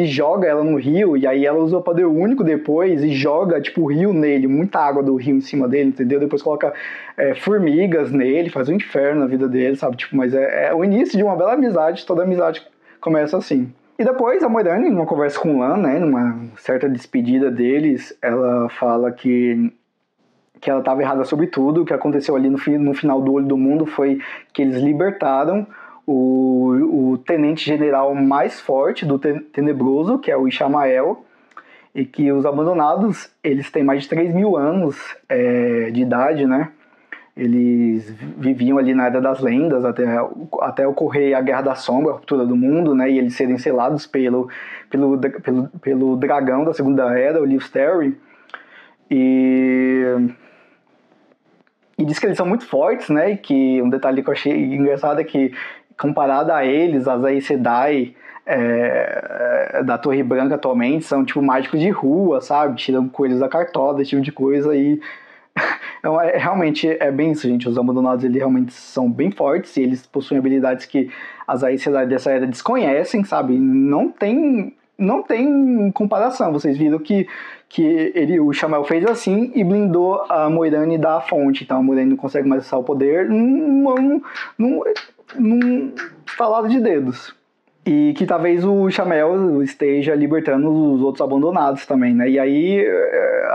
joga ela no rio, e aí ela usa o poder único depois e joga, tipo, o rio nele, muita água do rio em cima dele, entendeu? Depois coloca formigas nele, faz um inferno na vida dele, sabe? Tipo, mas é o início de uma bela amizade, toda amizade começa assim. E depois a Moiraine, numa conversa com o Lan, né? Numa certa despedida deles, ela fala que ela estava errada sobre tudo. O que aconteceu ali no final do Olho do Mundo foi que eles libertaram o tenente-general mais forte do Tenebroso, que é o Ishamael, e que os Abandonados, eles têm mais de 3.000 anos de idade, né? Eles viviam ali na Era das Lendas até ocorrer a Guerra da Sombra, a ruptura do mundo, né? E eles serem selados pelo dragão da Segunda Era, o Leostery. E diz que eles são muito fortes, né? E que um detalhe que eu achei engraçado é que, comparado a eles, as Aes Sedai da Torre Branca atualmente são tipo mágicos de rua, sabe? Tiram coelhos da cartola, esse tipo de coisa. E então, realmente é bem isso, gente. Os Abandonados, eles realmente são bem fortes, e eles possuem habilidades que as Aes Sedai dessa era desconhecem, sabe? Não tem comparação. Vocês viram que o Ishamael fez assim e blindou a Moiraine da fonte. Então a Moiraine não consegue mais acessar o poder num estalar de dedos. E que talvez o Ishamael esteja libertando os outros Abandonados também, né? E aí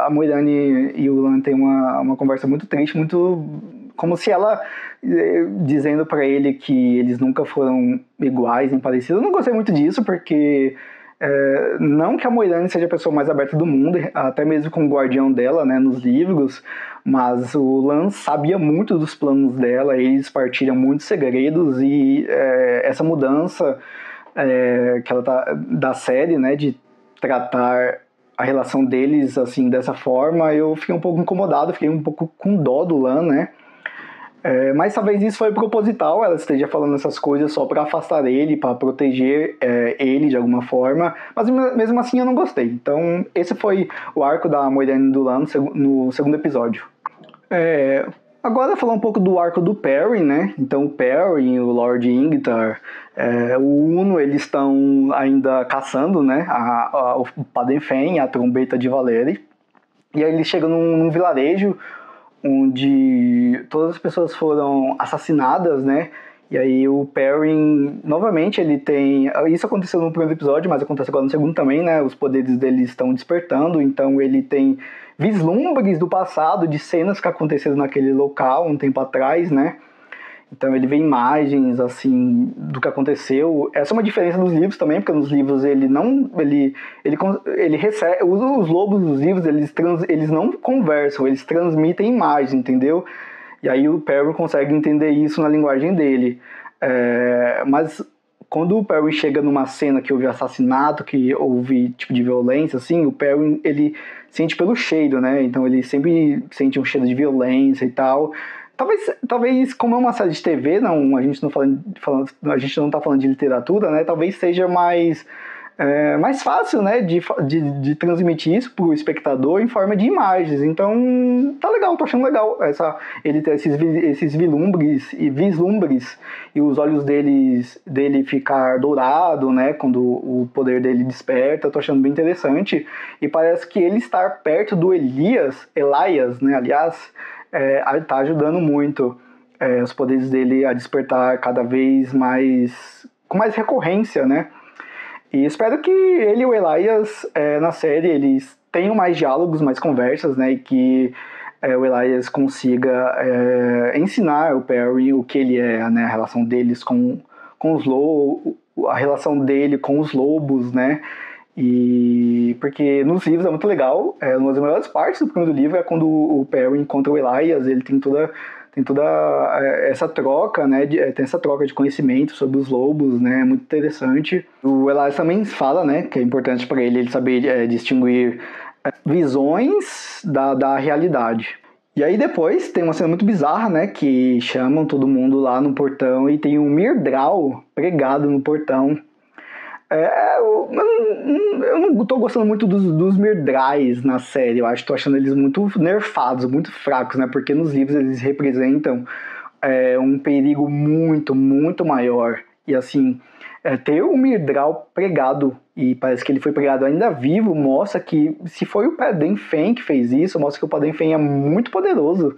a Moiraine e o Lan têm uma conversa muito triste, muito... como se ela dizendo pra ele que eles nunca foram iguais nem parecidos. Eu não gostei muito disso, porque... não que a Moiraine seja a pessoa mais aberta do mundo, até mesmo como guardião dela, né, nos livros, mas o Lan sabia muito dos planos dela, eles partilham muitos segredos, e essa mudança que ela da série, né, de tratar a relação deles assim dessa forma, eu fiquei um pouco incomodado, fiquei um pouco com dó do Lan, né? Mas talvez isso foi proposital, ela esteja falando essas coisas só para afastar ele, para proteger ele de alguma forma, mas mesmo assim eu não gostei. Então esse foi o arco da Moiraine e do Lan no segundo episódio. Agora falar um pouco do arco do Perrin, né? Então o Perrin, o Lord Ingtar, o Uno, eles estão ainda caçando, né? O Padenfen, a trombeta de Valeri, e aí eles chegam num vilarejo onde todas as pessoas foram assassinadas, né? E aí o Perrin, novamente, ele tem... Isso aconteceu no primeiro episódio, mas acontece agora no segundo também, né? Os poderes dele estão despertando, então ele tem vislumbres do passado, de cenas que aconteceram naquele local um tempo atrás, né? Então ele vê imagens, assim, do que aconteceu. Essa é uma diferença dos livros também, porque nos livros ele não... Ele recebe... Os lobos dos livros, eles não conversam, eles transmitem imagens, entendeu? E aí o Perry consegue entender isso na linguagem dele. Mas quando o Perry chega numa cena que houve assassinato, que houve tipo de violência, assim, o Perry, ele sente pelo cheiro, né? Então ele sempre sente um cheiro de violência e tal. Talvez como é uma série de TV, a gente a gente não tá falando de literatura, né? Talvez seja mais fácil, né, de transmitir isso pro espectador em forma de imagens. Então, tá legal, tô achando legal ele ter esses vislumbres e os olhos dele ficar dourado, né, quando o poder dele desperta. Tô achando bem interessante. E parece que ele estar perto do Elias, né, aliás, tá ajudando muito os poderes dele a despertar cada vez mais, com mais recorrência, né. E espero que ele e o Elias, na série, eles tenham mais diálogos, mais conversas, né? E que o Elias consiga ensinar o Perry o que ele é, né? A relação deles com os lobos, a relação dele com os lobos, né? E porque nos livros é muito legal. Uma das melhores partes do primeiro livro é quando o Perry encontra o Elias. Ele tem toda essa troca, né? Tem essa troca de conhecimento sobre os lobos, né? É muito interessante. O Elias também fala, né? Que é importante para ele saber distinguir visões da realidade. E aí depois tem uma cena muito bizarra, né? Que chamam todo mundo lá no portão e tem um Myrddraal pregado no portão. Eu não tô gostando muito dos Myrddraals na série. Eu acho que tô achando eles muito nerfados, muito fracos, né? Porque nos livros eles representam um perigo muito, muito maior. E assim, ter o Myrddraal pregado, e parece que ele foi pregado ainda vivo, mostra que se foi o Paden Fen que fez isso, mostra que o Paden Fen é muito poderoso,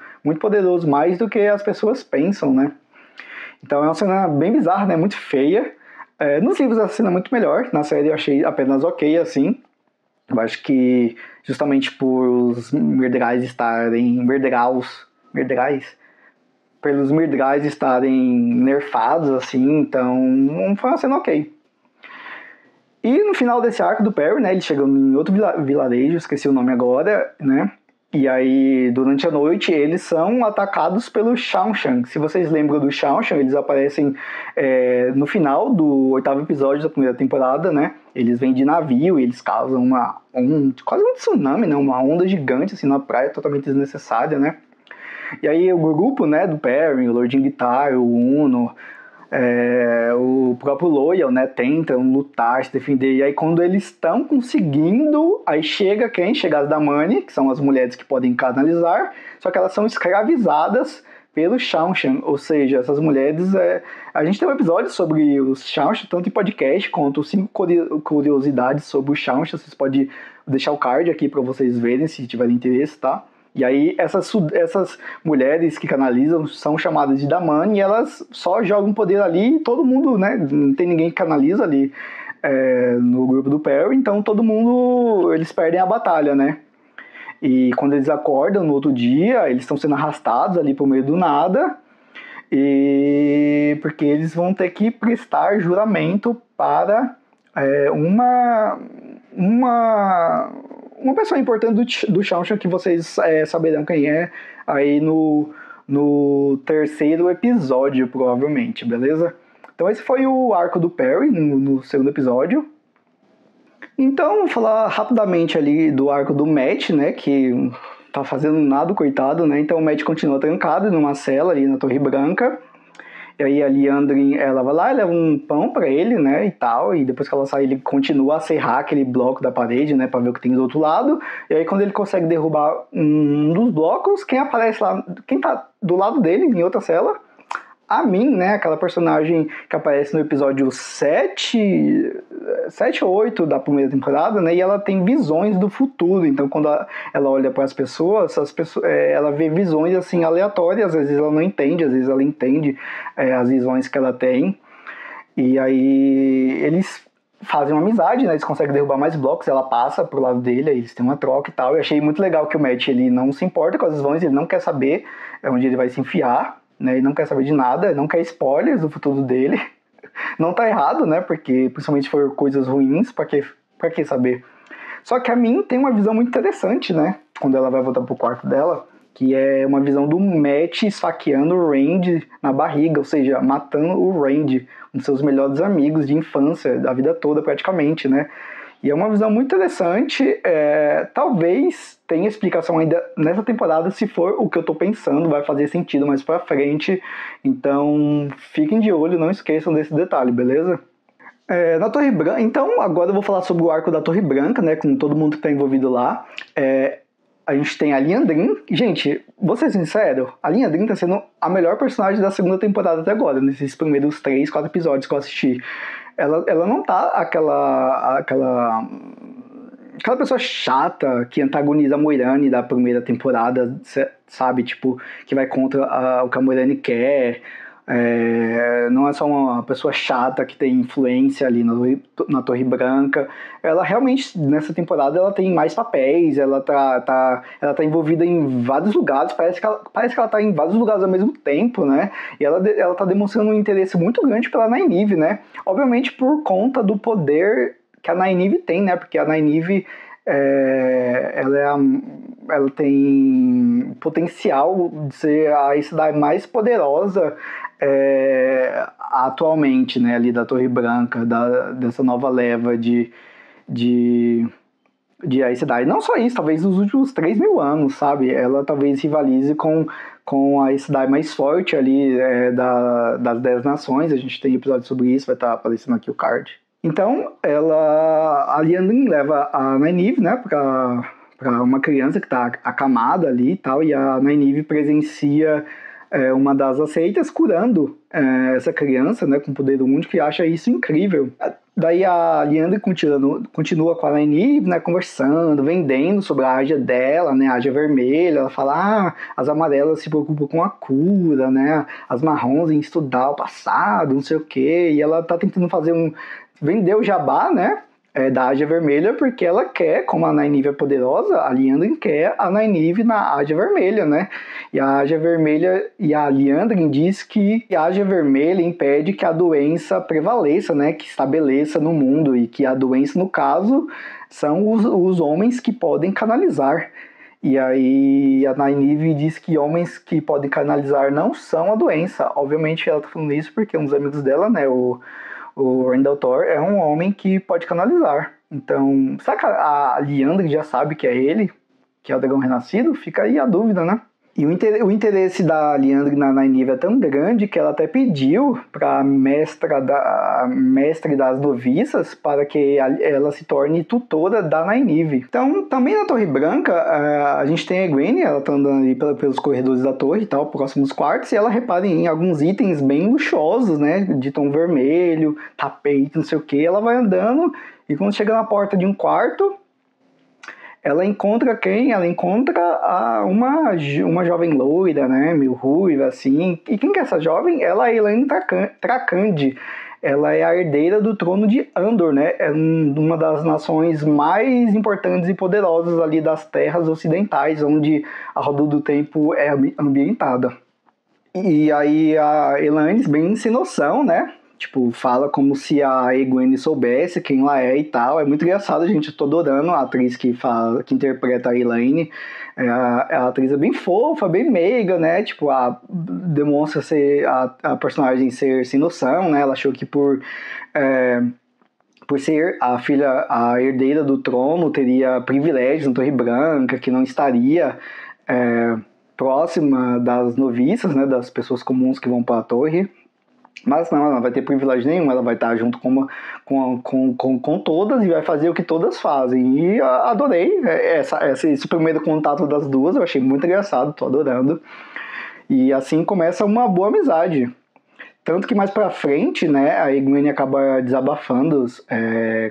mais do que as pessoas pensam, né? Então é uma cena bem bizarra, né? Muito feia. Nos livros a cena é muito melhor, na série eu achei apenas ok, assim. Eu acho que justamente por os Myrddraals estarem nerfados, assim, então foi uma cena ok. E no final desse arco do Perry, né, ele chegando em outro vilarejo, esqueci o nome agora, né? E aí, durante a noite, eles são atacados pelo Seanchan. Se vocês lembram do Seanchan, eles aparecem no final do 8º episódio da primeira temporada, né? Eles vêm de navio e eles causam quase um tsunami, né? Uma onda gigante, assim, na praia, totalmente desnecessária, né? E aí, o grupo, né, do Perry, o Lord Guitar, o Uno, o próprio Loial, né, tentam lutar, se defender, e aí quando eles estão conseguindo, aí chega as Damani, que são as mulheres que podem canalizar, só que elas são escravizadas pelo Seanchan, ou seja, essas mulheres, a gente tem um episódio sobre os Seanchan, tanto em podcast quanto 5 curiosidades sobre o Seanchan, vocês podem deixar o card aqui para vocês verem, se tiverem interesse, tá? E aí essas mulheres que canalizam são chamadas de Damani e elas só jogam poder ali e todo mundo, né? Não tem ninguém que canaliza ali no grupo do Perry, então todo mundo, eles perdem a batalha, né? E quando eles acordam no outro dia, eles estão sendo arrastados ali pro meio do nada, porque eles vão ter que prestar juramento para uma pessoa importante do Seanchan, que vocês saberão quem é aí no 3º episódio, provavelmente, beleza? Então esse foi o arco do Perry no 2º episódio. Então, vou falar rapidamente ali do arco do Mat, né, que tá fazendo nada, coitado, né? Então o Mat continua trancado numa cela ali na Torre Branca. E aí a Liandrin, ela vai lá e leva um pão pra ele, né, e tal. E depois que ela sai, ele continua a serrar aquele bloco da parede, né, pra ver o que tem do outro lado. E aí quando ele consegue derrubar um dos blocos, quem aparece lá, quem tá do lado dele, em outra cela? A Min, né, aquela personagem que aparece no episódio 7 ou 8 da primeira temporada, né, e ela tem visões do futuro. Então quando ela olha para as pessoas, ela vê visões assim aleatórias, às vezes ela não entende, às vezes ela entende as visões que ela tem. E aí eles fazem uma amizade, né, eles conseguem derrubar mais blocos, ela passa pro lado dele, aí eles têm uma troca e tal. Eu achei muito legal que o Mat, ele não se importa com as visões, ele não quer saber onde ele vai se enfiar. né? Ele não quer saber de nada, não quer spoilers do futuro dele. Não tá errado, né? Porque principalmente se for coisas ruins, pra que saber? Só que a Min tem uma visão muito interessante, né? Quando ela vai voltar pro quarto dela, que é uma visão do Matt esfaqueando o Randy na barriga, ou seja, matando o Randy, um dos seus melhores amigos de infância, da vida toda praticamente, né? E é uma visão muito interessante, talvez tenha explicação ainda nessa temporada, se for o que eu tô pensando, vai fazer sentido mais pra frente, então fiquem de olho, não esqueçam desse detalhe, beleza? Na Torre Branca, então agora eu vou falar sobre o arco da Torre Branca, né, com todo mundo que tá envolvido lá. A gente tem a Liandrin. Gente, vou ser sincero, a Liandrin tá sendo a melhor personagem da segunda temporada até agora, nesses primeiros 3, 4 episódios que eu assisti. Ela não tá aquela pessoa chata que antagoniza a Moirane da primeira temporada, sabe? Tipo, que vai contra o que a Moirane quer. Não é só uma pessoa chata que tem influência ali na Torre Branca. Ela realmente, nessa temporada, ela tem mais papéis, ela tá envolvida em vários lugares, parece que ela tá em vários lugares ao mesmo tempo, né? E ela tá demonstrando um interesse muito grande pela Nynaeve, né? Obviamente por conta do poder que a Nynaeve tem, né? Porque a Nynaeve, ela tem potencial de ser a cidade mais poderosa atualmente, né, ali da Torre Branca, dessa nova leva de Aes Sedai. Não só isso, talvez nos últimos 3.000 anos, sabe? Ela talvez rivalize com a Aes Sedai mais forte ali das 10 nações. A gente tem episódio sobre isso, vai estar aparecendo aqui o card. Então, a Liandrin leva a Nynaeve, né, para uma criança que está acamada ali e tal, e a Nynaeve presencia uma das aceitas curando essa criança, né, com poder único, e acha isso incrível. Daí a Liandrin continua com a Nynaeve, né, conversando, vendendo sobre a Ágia dela, né, a Ágia vermelha. Ela fala, as amarelas se preocupam com a cura, né, as marrons em estudar o passado, não sei o quê, e ela tá tentando vender o jabá, né, da Ágia Vermelha, porque ela quer, como a Nynaeve é poderosa, a Liandrin quer a Nynaeve na Ágia Vermelha, né? E a Ágia Vermelha, e a Liandrin diz que a Ágia Vermelha impede que a doença prevaleça, né? Que estabeleça no mundo, e que a doença, no caso, são os homens que podem canalizar. E aí a Nynaeve diz que homens que podem canalizar não são a doença. Obviamente ela tá falando isso porque um dos amigos dela, né, o Randall Thor, é um homem que pode canalizar. Então, será que a Liandrin já sabe que é ele, que é o dragão renascido? Fica aí a dúvida, né? E o interesse da Liandrin na Nynaeve é tão grande que ela até pediu para a mestre das noviças para que ela se torne tutora da Nynaeve. Então, também na Torre Branca, a gente tem a Egwene, ela tá andando ali pelos corredores da torre e tal, próximos quartos, e ela repara em alguns itens bem luxuosos, né, de tom vermelho, tapete, não sei o que. Ela vai andando, e quando chega na porta de um quarto, ela encontra quem? Ela encontra uma jovem loira, né? Meio ruiva, assim. E quem que é essa jovem? Ela é Elayne Trakand. Ela é a herdeira do trono de Andor, né? É uma das nações mais importantes e poderosas ali das terras ocidentais, onde a Roda do Tempo é ambientada. E aí a Elayne, bem sem noção, né? Tipo, fala como se a Egwene soubesse quem ela é e tal. É muito engraçado, gente. Eu tô adorando a atriz que interpreta a Elayne. A atriz é bem fofa, bem meiga, né? Tipo, demonstra ser a personagem ser sem noção, né? Ela achou que por ser a herdeira do trono, teria privilégios na Torre Branca, que não estaria próxima das noviças, né? Das pessoas comuns que vão para a torre. Mas não, ela não vai ter privilégio nenhum, ela vai estar junto com todas e vai fazer o que todas fazem. E adorei esse primeiro contato das duas, eu achei muito engraçado, tô adorando. E assim começa uma boa amizade. Tanto que mais pra frente, né, a Egwene acaba desabafando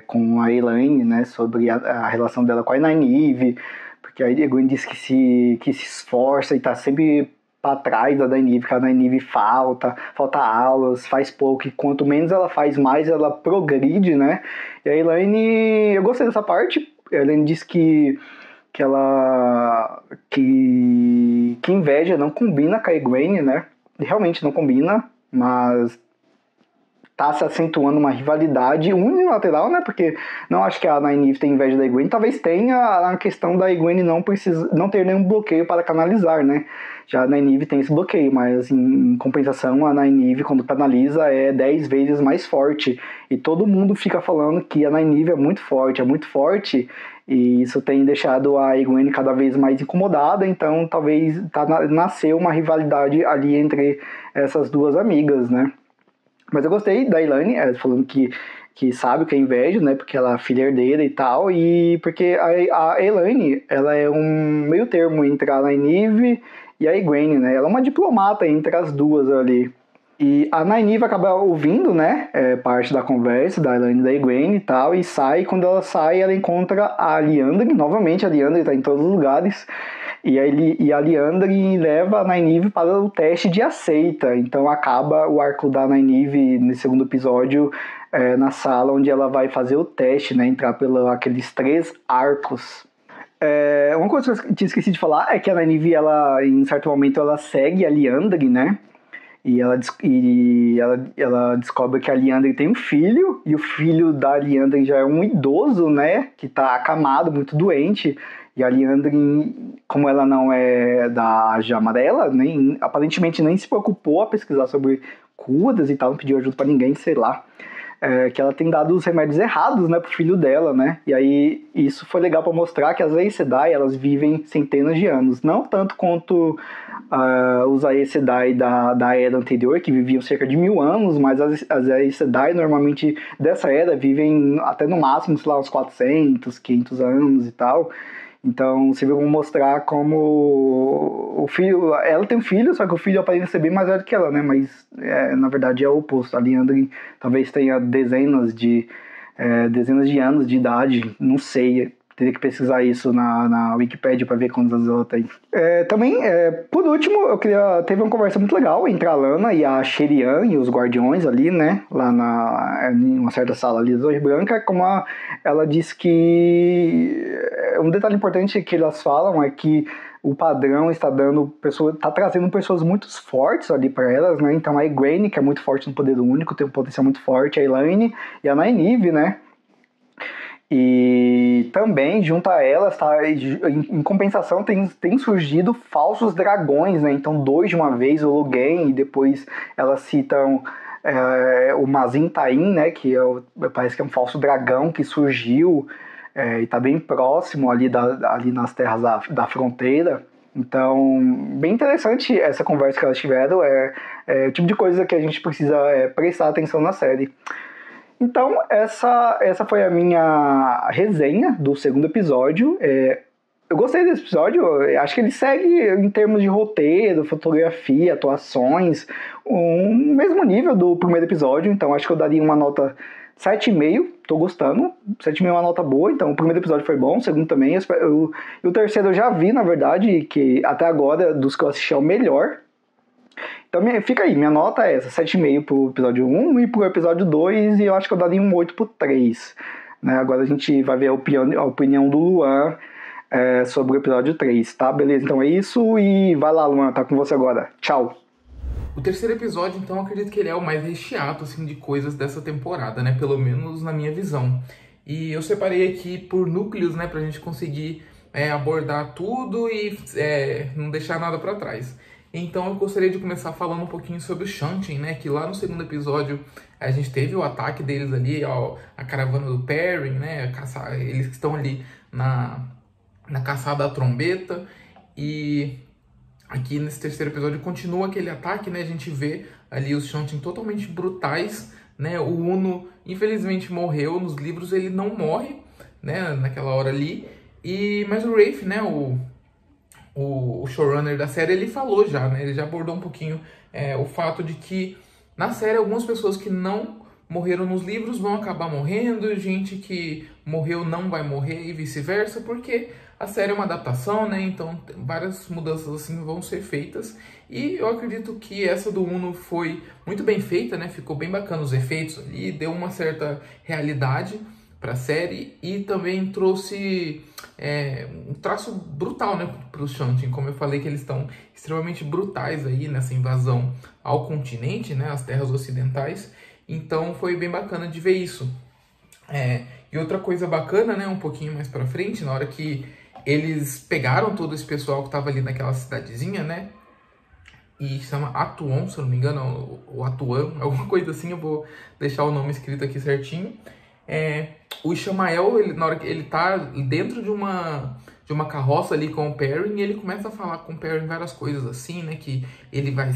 com a Elayne, né, sobre a relação dela com a Nynaeve, porque a Egwene diz que se esforça e tá sempre para trás da Nynaeve, que a Nynaeve falta aulas, faz pouco, e quanto menos ela faz, mais ela progride, né? E a Elayne, eu gostei dessa parte. A Elayne diz que inveja não combina com a Egwene, né? realmente não combina, mas tá se acentuando uma rivalidade unilateral, né? Porque não acho que a Nynaeve tem inveja da Egwene. Talvez tenha a questão da Egwene não ter nenhum bloqueio para canalizar, né? Já a Nynaeve tem esse bloqueio, mas assim, em compensação, a Nynaeve, quando canaliza, é 10 vezes mais forte. E todo mundo fica falando que a Nynaeve é muito forte, e isso tem deixado a Egwene cada vez mais incomodada, então talvez nasceu uma rivalidade ali entre essas duas amigas, né? Mas eu gostei da Elaine, falando que sabe o que é inveja, né? Porque ela é filha herdeira e tal. E porque a Elaine, ela é um meio termo entre a Nynaeve e a Egwene, né? Ela é uma diplomata entre as duas ali. E a Nynaeve acaba ouvindo, né? Parte da conversa da Elaine e da Egwene e tal. E sai, quando ela sai, ela encontra a Liandrin. Novamente, a Liandrin tá em todos os lugares. E a Liandrin leva a Nynaeve para o teste de aceita. Então acaba o arco da Nynaeve nesse segundo episódio na sala onde ela vai fazer o teste, né? Entrar pelos aqueles 3 arcos. Uma coisa que eu tinha esquecido de falar é que a Nynaeve, ela, em certo momento, ela segue a Liandrin, né? E ela descobre que a Liandrin tem um filho, e o filho da Liandrin já é um idoso, né? Que tá acamado, muito doente. E a Liandrin, como ela não é da Ágia Amarela, aparentemente nem se preocupou a pesquisar sobre curas e tal, não pediu ajuda pra ninguém, sei lá. Que ela tem dado os remédios errados, né, pro filho dela, né? E aí isso foi legal pra mostrar que as Aes Sedai, elas vivem centenas de anos. Não tanto quanto os Aes Sedai da era anterior, que viviam cerca de 1000 anos, mas as Aes Sedai, normalmente, dessa era, vivem até no máximo, sei lá, uns 400, 500 anos e tal. Então, você vai mostrar como o filho... Ela tem um filho, só que o filho aparenta ser bem mais velho que ela, né? Mas, na verdade, é o oposto. A Liandrin talvez tenha dezenas de anos de idade. Não sei. Teria que pesquisar isso na Wikipedia para ver quantos anos ela tem. Também, por último, teve uma conversa muito legal entre a Lana e a Sherian e os Guardiões ali, né? Lá em uma certa sala ali da Torre Branca. Como ela disse que... Um detalhe importante que elas falam é que o padrão está trazendo pessoas muito fortes ali para elas, né? Então a Egwene, que é muito forte no poder único, tem um potencial muito forte, a Elaine e a Nynaeve, né? E também, junto a elas, em compensação, tem surgido falsos dragões, né? Então, 2 de uma vez, o Logain, e depois elas citam o Mazin Taim, né? Que parece que é um falso dragão que surgiu e está bem próximo ali nas terras da fronteira. Então, bem interessante essa conversa que elas tiveram. É o tipo de coisa que a gente precisa prestar atenção na série. Então, essa foi a minha resenha do segundo episódio. Eu gostei desse episódio, acho que ele segue em termos de roteiro, fotografia, atuações, o mesmo nível do primeiro episódio, então acho que eu daria uma nota 7,5, tô gostando, 7,5 é uma nota boa, então o primeiro episódio foi bom, o segundo também, e o terceiro eu já vi, na verdade, que até agora, dos que eu assisti, é o melhor. Então fica aí, minha nota é essa, 7,5 pro episódio 1 e pro episódio 2, e eu acho que eu daria um 8 pro 3. Né? Agora a gente vai ver a opinião do Luan sobre o episódio 3, tá? Beleza, então é isso, e vai lá, Luan, tá com você agora. Tchau! O terceiro episódio, então, eu acredito que ele é o mais recheado, assim, de coisas dessa temporada, né? Pelo menos na minha visão. E eu separei aqui por núcleos, né? Pra gente conseguir abordar tudo e não deixar nada pra trás. Então eu gostaria de começar falando um pouquinho sobre o Shantin, né? Que lá no segundo episódio a gente teve o ataque deles ali, a caravana do Perrin, né? Eles que estão ali na caçada à trombeta. E aqui nesse terceiro episódio continua aquele ataque, né? A gente vê ali os Shantin totalmente brutais, né? O Uno infelizmente morreu, nos livros ele não morre, né? Naquela hora ali. Mas o Rafe, né? O showrunner da série, ele falou já, né? Ele já abordou um pouquinho o fato de que na série algumas pessoas que não morreram nos livros vão acabar morrendo, gente que morreu não vai morrer e vice-versa, porque a série é uma adaptação, né? Então várias mudanças assim vão ser feitas. E eu acredito que essa do Uno foi muito bem feita, né? Ficou bem bacana os efeitos ali, deu uma certa realidade. para a série, e também trouxe um traço brutal, né, para os Shantin. Como eu falei, que eles estão extremamente brutais aí nessa invasão ao continente, né, às terras ocidentais. Então foi bem bacana de ver isso. E outra coisa bacana, né, um pouquinho mais para frente, na hora que eles pegaram todo esse pessoal que estava ali naquela cidadezinha, né, e chama Atuon, se eu não me engano, ou Atuan, alguma coisa assim, eu vou deixar o nome escrito aqui certinho. O Ishamael, na hora que ele tá dentro de uma carroça ali com o Perrin, ele começa a falar com o Perrin várias coisas assim, né, que ele vai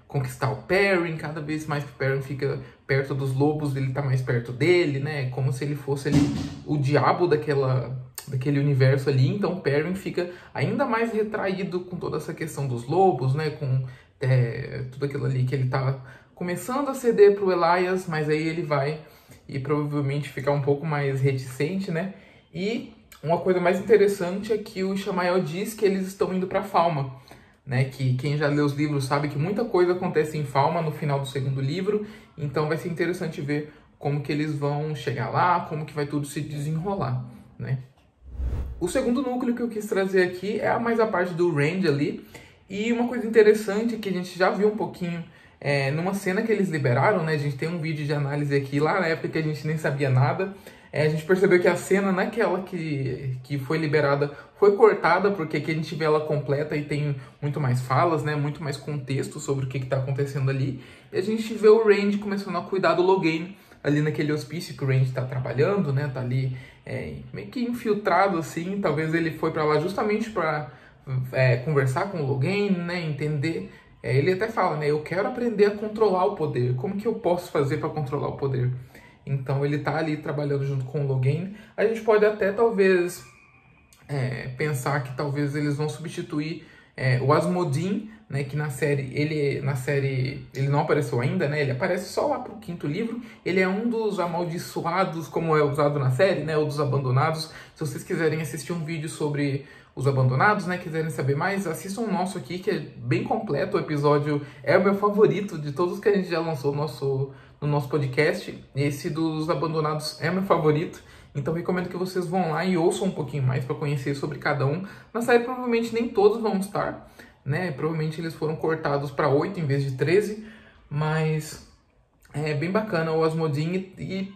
conquistar o Perrin, cada vez mais que o Perrin fica perto dos lobos, ele tá mais perto dele, né, como se ele fosse ali o diabo daquele universo ali. Então o Perrin fica ainda mais retraído com toda essa questão dos lobos, né, com tudo aquilo ali que ele tá começando a ceder pro Elyas, mas aí ele vai e provavelmente ficar um pouco mais reticente, né. E uma coisa mais interessante é que o Ishamael diz que eles estão indo para Falma, né, que quem já leu os livros sabe que muita coisa acontece em Falma no final do segundo livro, então vai ser interessante ver como que eles vão chegar lá, como que vai tudo se desenrolar, né. O segundo núcleo que eu quis trazer aqui é mais a parte do Rand ali, e uma coisa interessante que a gente já viu um pouquinho numa cena que eles liberaram, né, a gente tem um vídeo de análise aqui, lá na época que a gente nem sabia nada, a gente percebeu que a cena naquela que foi liberada foi cortada, porque aqui a gente vê ela completa e tem muito mais falas, né, muito mais contexto sobre o que está acontecendo ali. E a gente vê o Rand começando a cuidar do Logain ali naquele hospício que o Rand está trabalhando, né, tá ali meio que infiltrado assim. Talvez ele foi para lá justamente para conversar com o Logain, né, entender. Ele até fala, né, eu quero aprender a controlar o poder, como que eu posso fazer para controlar o poder? Então ele tá ali trabalhando junto com o Logain. A gente pode até talvez pensar que talvez eles vão substituir o Asmodin, né, que na série ele não apareceu ainda, né, ele aparece só lá pro 5º livro. Ele é um dos amaldiçoados, como é usado na série, né, ou dos abandonados. Se vocês quiserem assistir um vídeo sobre os abandonados, né, quiserem saber mais, assistam o nosso aqui, que é bem completo. O episódio é o meu favorito de todos que a gente já lançou no nosso podcast. Esse dos abandonados é meu favorito, então recomendo que vocês vão lá e ouçam um pouquinho mais para conhecer sobre cada um. Na série provavelmente nem todos vão estar, né, provavelmente eles foram cortados para 8 em vez de 13, mas é bem bacana o Asmodin, e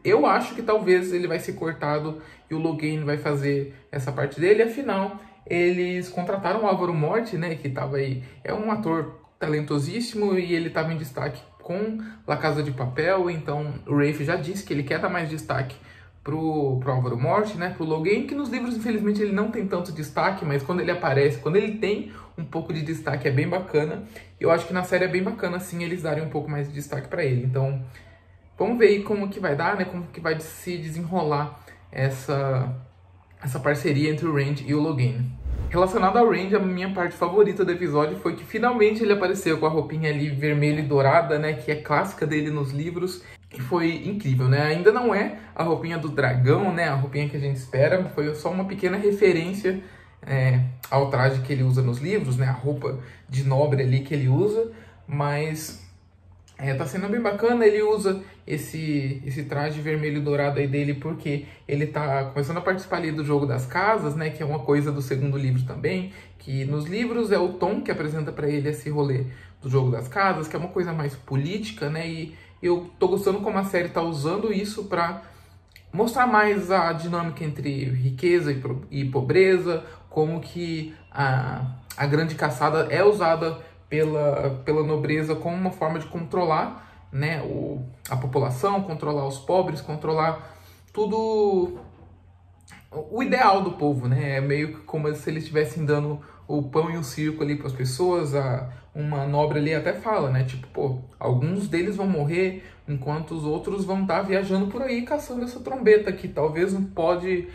eu acho que talvez ele vai ser cortado e o Logain vai fazer essa parte dele. Afinal, eles contrataram o Álvaro Morte, né, que tava aí, é um ator talentosíssimo e ele estava em destaque com La Casa de Papel. Então o Rafe já disse que ele quer dar mais destaque pro Álvaro Morte, né, pro Logain, que nos livros infelizmente ele não tem tanto destaque, mas quando ele aparece, quando ele tem um pouco de destaque, é bem bacana. Eu acho que na série é bem bacana sim eles darem um pouco mais de destaque para ele. Então vamos ver aí como que vai dar, né, como que vai se desenrolar essa parceria entre o Rand e o Logain. Relacionado ao Rand, a minha parte favorita do episódio foi que finalmente ele apareceu com a roupinha ali vermelha e dourada, né, que é clássica dele nos livros, e foi incrível, né? Ainda não é a roupinha do dragão, né, a roupinha que a gente espera, foi só uma pequena referência ao traje que ele usa nos livros, né, a roupa de nobre ali que ele usa, mas tá sendo bem bacana. Ele usa esse traje vermelho e dourado aí dele porque ele tá começando a participar ali do jogo das casas, né, que é uma coisa do segundo livro também, que nos livros é o Tom que apresenta para ele esse rolê do jogo das casas, que é uma coisa mais política, né, e eu tô gostando como a série tá usando isso para mostrar mais a dinâmica entre riqueza e pobreza, como que a grande caçada é usada pela nobreza como uma forma de controlar, né, a população, controlar os pobres, controlar tudo, o ideal do povo, né? É meio que como se eles estivessem dando o pão e o circo ali para as pessoas. Uma nobre ali até fala, né, tipo, pô, alguns deles vão morrer enquanto os outros vão estar viajando por aí caçando essa trombeta que talvez não pode,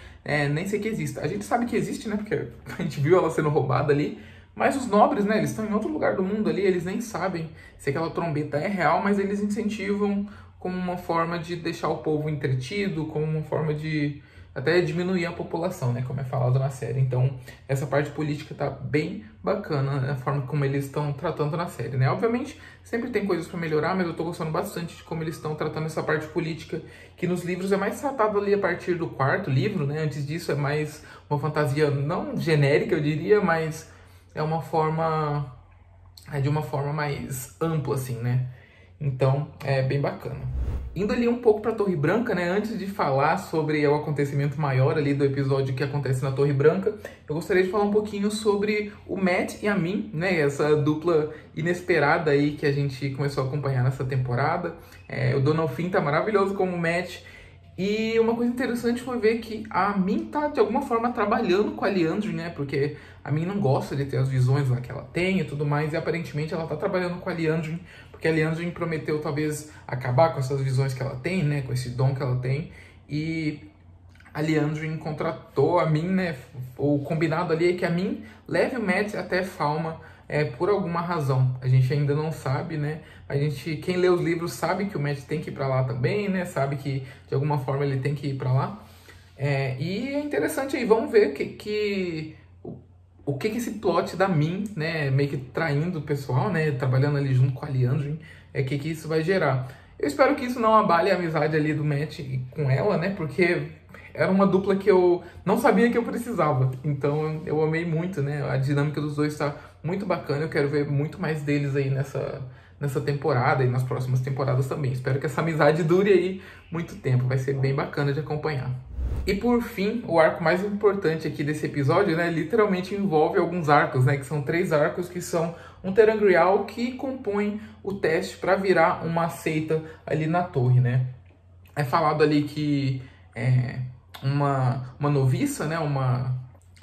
nem sei que exista. A gente sabe que existe, né, porque a gente viu ela sendo roubada ali. Mas os nobres, né, eles estão em outro lugar do mundo ali, eles nem sabem se aquela trombeta é real, mas eles incentivam como uma forma de deixar o povo entretido, como uma forma de até diminuir a população, né, como é falado na série. Então, essa parte política tá bem bacana, né, a forma como eles estão tratando na série, né. Obviamente, sempre tem coisas para melhorar, mas eu tô gostando bastante de como eles estão tratando essa parte política, que nos livros é mais tratado ali a partir do 4º livro, né. Antes disso é mais uma fantasia não genérica, eu diria, mas é uma forma, de uma forma mais ampla, assim, né. Então, é bem bacana. Indo ali um pouco para a Torre Branca, né, antes de falar sobre o acontecimento maior ali do episódio que acontece na Torre Branca, eu gostaria de falar um pouquinho sobre o Matt e a Min, né, essa dupla inesperada aí que a gente começou a acompanhar nessa temporada. O Donald Finn tá maravilhoso como Matt. E uma coisa interessante foi ver que a Min tá, de alguma forma, trabalhando com a Liandrin, né? Porque a Min não gosta de ter as visões lá que ela tem e tudo mais, e aparentemente ela tá trabalhando com a Liandrin, porque a Liandrin prometeu, talvez, acabar com essas visões que ela tem, né? Com esse dom que ela tem, e a Liandrin contratou a Min, né? O combinado ali é que a Min leve o Matt até Falma, por alguma razão. A gente ainda não sabe, né? Quem lê os livros sabe que o Matt tem que ir pra lá também, né? Sabe que de alguma forma ele tem que ir pra lá. E é interessante aí, vamos ver o que esse plot da Min, né? Meio que traindo o pessoal, né? Trabalhando ali junto com a Liandrin, que isso vai gerar. Eu espero que isso não abale a amizade ali do Matt com ela, né? Porque era uma dupla que eu não sabia que eu precisava. Então eu amei muito, né? A dinâmica dos dois tá muito bacana. Eu quero ver muito mais deles aí nessa temporada e nas próximas temporadas também. Espero que essa amizade dure aí muito tempo. Vai ser bem bacana de acompanhar. E por fim, o arco mais importante aqui desse episódio, né? Literalmente envolve alguns arcos, né? Que são 3 arcos que são um terangrial que compõem o teste para virar uma seita ali na torre, né? É falado ali que uma noviça, né, uma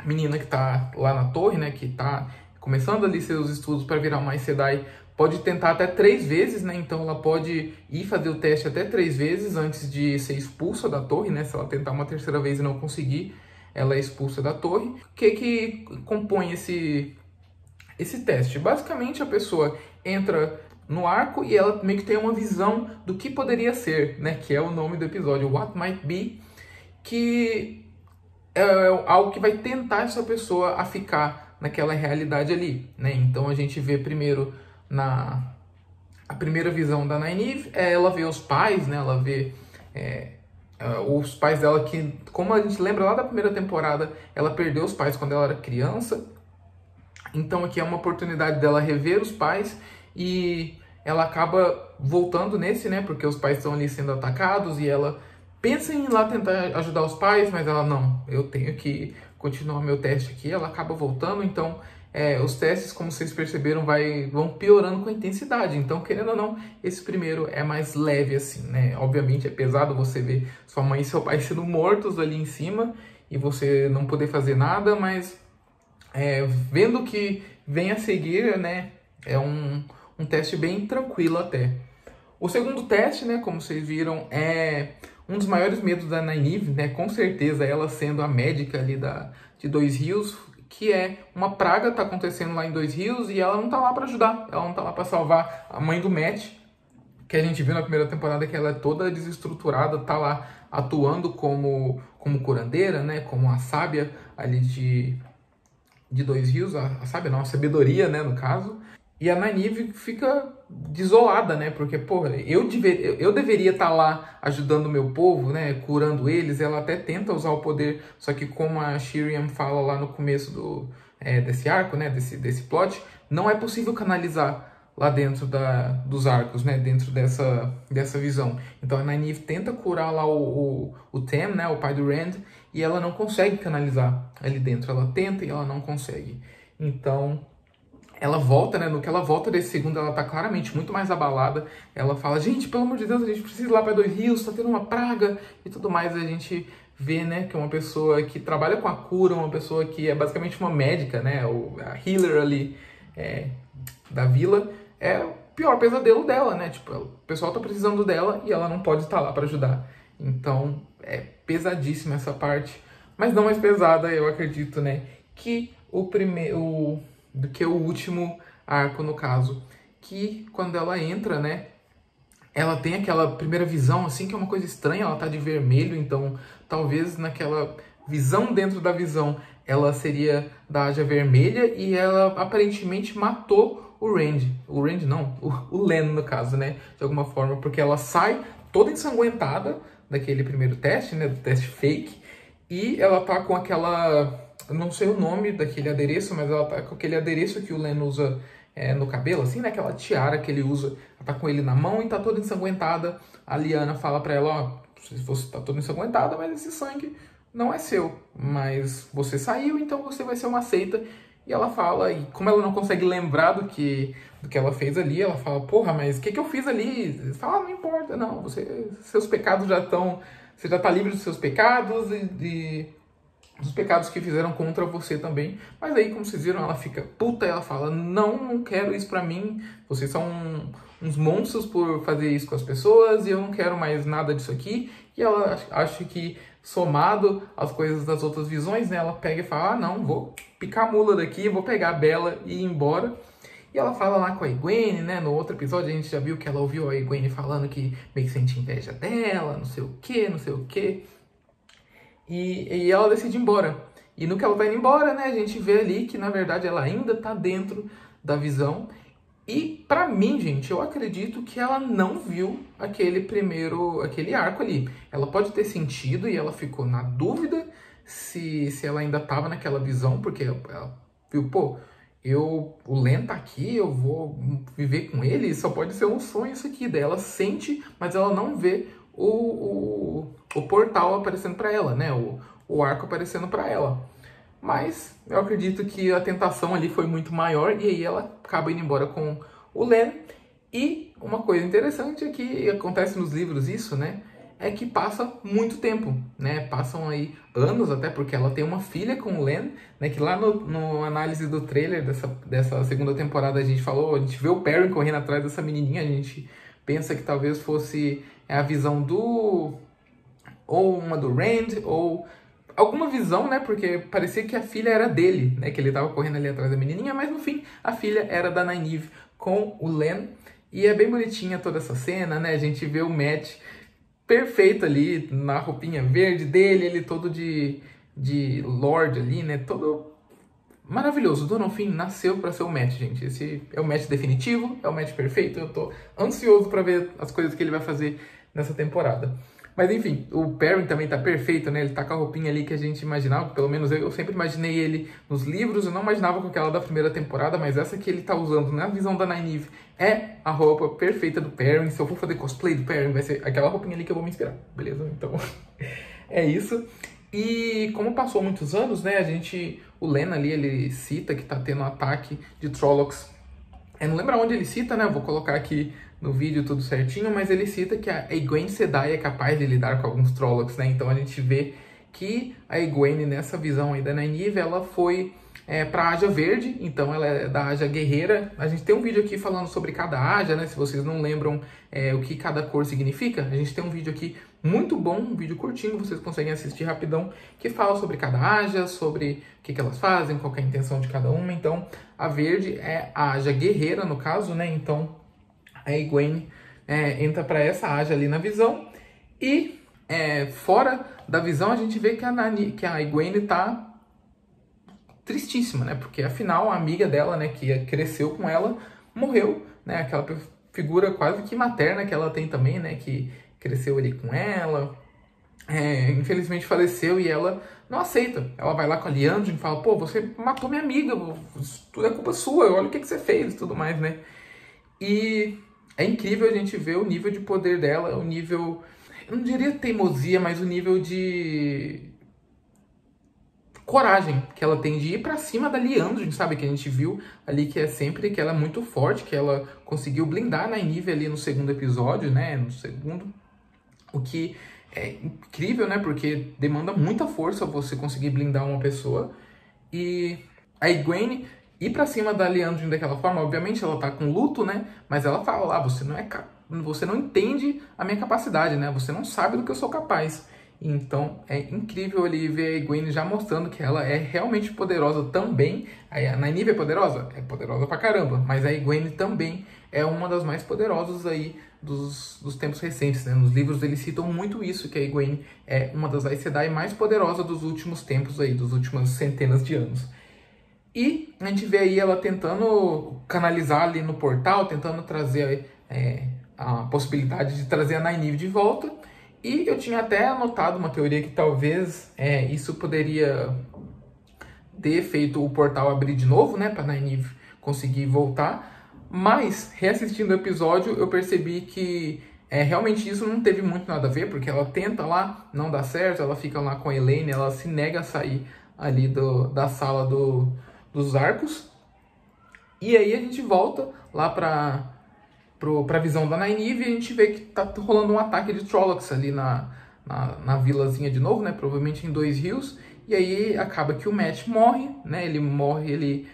menina que tá lá na torre, né, que tá começando ali seus estudos para virar uma Aes Sedai, pode tentar até 3 vezes, né, então ela pode ir fazer o teste até 3 vezes antes de ser expulsa da torre, né, se ela tentar uma 3ª vez e não conseguir, ela é expulsa da torre. O que compõe esse teste? Basicamente a pessoa entra no arco e ela meio que tem uma visão do que poderia ser, né, que é o nome do episódio, What Might Be, que é algo que vai tentar essa pessoa a ficar naquela realidade ali, né? Então a gente vê primeiro a primeira visão da Nynaeve, ela vê os pais, né? Ela vê os pais dela que, como a gente lembra lá da primeira temporada, ela perdeu os pais quando ela era criança. Então aqui é uma oportunidade dela rever os pais e ela acaba voltando nesse, né? Porque os pais estão ali sendo atacados e ela pensa em ir lá tentar ajudar os pais, mas ela, não, eu tenho que continuar meu teste aqui. Ela acaba voltando, então os testes, como vocês perceberam, vão piorando com a intensidade. Então, querendo ou não, esse primeiro é mais leve, assim, né? Obviamente é pesado você ver sua mãe e seu pai sendo mortos ali em cima e você não poder fazer nada, mas vendo que vem a seguir, né? É um teste bem tranquilo até. O segundo teste, né, como vocês viram, é um dos maiores medos da Nynaeve, né, com certeza ela sendo a médica ali de Dois Rios, que é uma praga tá acontecendo lá em Dois Rios e ela não tá lá para ajudar, ela não tá lá para salvar a mãe do Matt, que a gente viu na primeira temporada que ela é toda desestruturada, tá lá atuando como curandeira, né, como a sábia ali de Dois Rios, a sábia não, a sabedoria, né, no caso. E a Nynaeve fica desolada, né? Porque, porra, eu deveria estar lá ajudando o meu povo, né? Curando eles. Ela até tenta usar o poder, só que como a Shiriam fala lá no começo desse arco, né? Desse plot, não é possível canalizar lá dentro dos arcos, né? Dentro dessa visão. Então a Nynaeve tenta curar lá o Tem, né? O pai do Rand, e ela não consegue canalizar ali dentro. Ela tenta e ela não consegue. Então ela volta, né? No que ela volta desse segundo, ela tá claramente muito mais abalada. Ela fala, gente, pelo amor de Deus, a gente precisa ir lá para Dois Rios, tá tendo uma praga e tudo mais. A gente vê, né, que é uma pessoa que trabalha com a cura, uma pessoa que é basicamente uma médica, né? A healer ali da vila, é o pior pesadelo dela, né? Tipo, o pessoal tá precisando dela e ela não pode estar lá para ajudar. Então, é pesadíssima essa parte. Mas não mais pesada, eu acredito, né? Que do que o último arco, no caso. Que quando ela entra, né? ela tem aquela primeira visão, assim, que é uma coisa estranha, ela tá de vermelho, então talvez naquela visão dentro da visão, ela seria da Aja Vermelha, e ela aparentemente matou o Randy. O Randy não, o Len, no caso, né? De alguma forma, porque ela sai toda ensanguentada daquele primeiro teste, né? Do teste fake, e ela tá com aquela... Eu não sei o nome daquele adereço, mas ela tá com aquele adereço que o Len usa no cabelo, assim, né? Aquela tiara que ele usa. Ela tá com ele na mão e tá toda ensanguentada. A Lyanna fala pra ela, ó, você tá toda ensanguentada, mas esse sangue não é seu. Mas você saiu, então você vai ser uma seita. E ela fala, e como ela não consegue lembrar do que ela fez ali, ela fala, porra, mas o que eu fiz ali? Ele fala, não importa, não, seus pecados já estão... Você já tá livre dos seus pecados e dos pecados que fizeram contra você também. Mas aí, como vocês viram, ela fica puta e ela fala, não quero isso pra mim. Vocês são uns monstros por fazer isso com as pessoas e eu não quero mais nada disso aqui. E ela acha que, somado às coisas das outras visões, né, ela pega e fala, não, vou picar a mula daqui, vou pegar a Bella e ir embora. E ela fala lá com a Egwene, né, no outro episódio a gente já viu que ela ouviu a Egwene falando que meio que sente inveja dela, não sei o que. E ela decide ir embora. E no que ela vai indo embora, né, a gente vê ali que, na verdade, ela ainda tá dentro da visão. E, pra mim, gente, eu acredito que ela não viu aquele arco ali. Ela pode ter sentido e ela ficou na dúvida se ela ainda tava naquela visão, porque ela viu, pô, o Len tá aqui, eu vou viver com ele, só pode ser um sonho isso aqui. Daí ela sente, mas ela não vê o portal aparecendo para ela, né? O arco aparecendo para ela. Mas eu acredito que a tentação ali foi muito maior e aí ela acaba indo embora com o Len. E uma coisa interessante é que acontece nos livros isso, né? É que passa muito tempo, né? Passam aí anos até, porque ela tem uma filha com o Len, né? Que lá no análise do trailer dessa segunda temporada a gente vê o Perrin correndo atrás dessa menininha, a gente pensa que talvez fosse a visão ou uma do Rand, ou alguma visão, né? Porque parecia que a filha era dele, né? Que ele tava correndo ali atrás da menininha, mas no fim a filha era da Nynaeve com o Len. E é bem bonitinha toda essa cena, né? A gente vê o Mat perfeito ali, na roupinha verde dele, ele todo de Lorde ali, né? Todo maravilhoso. O Donald Finn nasceu para ser o Mat, gente. Esse é o Mat definitivo, é o Mat perfeito. Eu tô ansioso para ver as coisas que ele vai fazer nessa temporada. Mas enfim, o Perrin também tá perfeito, né? Ele tá com a roupinha ali que a gente imaginava, pelo menos eu sempre imaginei ele nos livros, eu não imaginava com aquela da primeira temporada, mas essa que ele tá usando na visão da Nynaeve é a roupa perfeita do Perrin. Se eu for fazer cosplay do Perrin, vai ser aquela roupinha ali que eu vou me inspirar, beleza? Então, é isso. E como passou muitos anos, né, o Len ali, ele cita que tá tendo um ataque de Trollocs. Eu não lembro onde ele cita, né, eu vou colocar aqui no vídeo tudo certinho, mas ele cita que a Egwene Sedai é capaz de lidar com alguns Trollocs, né, então a gente vê que a Egwene, nessa visão aí da Nynaeve, ela foi pra Aja Verde, então ela é da Aja Guerreira. A gente tem um vídeo aqui falando sobre cada Aja, né, se vocês não lembram o que cada cor significa, a gente tem um vídeo aqui muito bom, um vídeo curtinho, vocês conseguem assistir rapidão, que fala sobre cada Aja, sobre o que elas fazem, qual que é a intenção de cada uma. Então, a verde é a Aja Guerreira, no caso, né, então a Egwene entra para essa Aja ali na visão. E fora da visão a gente vê que a Egwene tá tristíssima, né, porque afinal a amiga dela, né, que cresceu com ela, morreu, né, aquela figura quase que materna que ela tem também, né, que cresceu ali com ela, infelizmente faleceu e ela não aceita. Ela vai lá com a Liandrin e fala, pô, você matou minha amiga, tudo é culpa sua, olha o que você fez e tudo mais, né. E é incrível a gente ver o nível de poder dela, o nível, eu não diria teimosia, mas o nível de coragem que ela tem de ir pra cima da Liandrin, sabe? Que a gente viu ali que ela é muito forte, que ela conseguiu blindar a Nynaeve ali no segundo episódio, né? No segundo. O que é incrível, né? Porque demanda muita força você conseguir blindar uma pessoa. E a Egwene ir pra cima da Liandrin daquela forma, obviamente ela tá com luto, né? Mas ela fala lá, você não entende a minha capacidade, né? Você não sabe do que eu sou capaz. Então é incrível ali ver a Egwene já mostrando que ela é realmente poderosa também. A Nynaeve é poderosa? É poderosa pra caramba, mas a Egwene também é uma das mais poderosas aí dos tempos recentes, né? Nos livros eles citam muito isso, que a Egwene é uma das Aes Sedai mais poderosas dos últimos tempos aí, dos últimos centenas de anos. E a gente vê aí ela tentando canalizar ali no portal, tentando trazer a possibilidade de trazer a Nynaeve de volta. E eu tinha até anotado uma teoria que talvez isso poderia ter feito o portal abrir de novo, né, para Nynaeve conseguir voltar. Mas, reassistindo o episódio, eu percebi que realmente isso não teve muito nada a ver, porque ela tenta lá, não dá certo, ela fica lá com a Elaine, ela se nega a sair ali da sala dos arcos. E aí a gente volta lá pra visão da Nynaeve e a gente vê que tá rolando um ataque de Trollocs ali na vilazinha de novo, né? Provavelmente em Dois Rios. E aí acaba que o Mat morre, né? Ele morre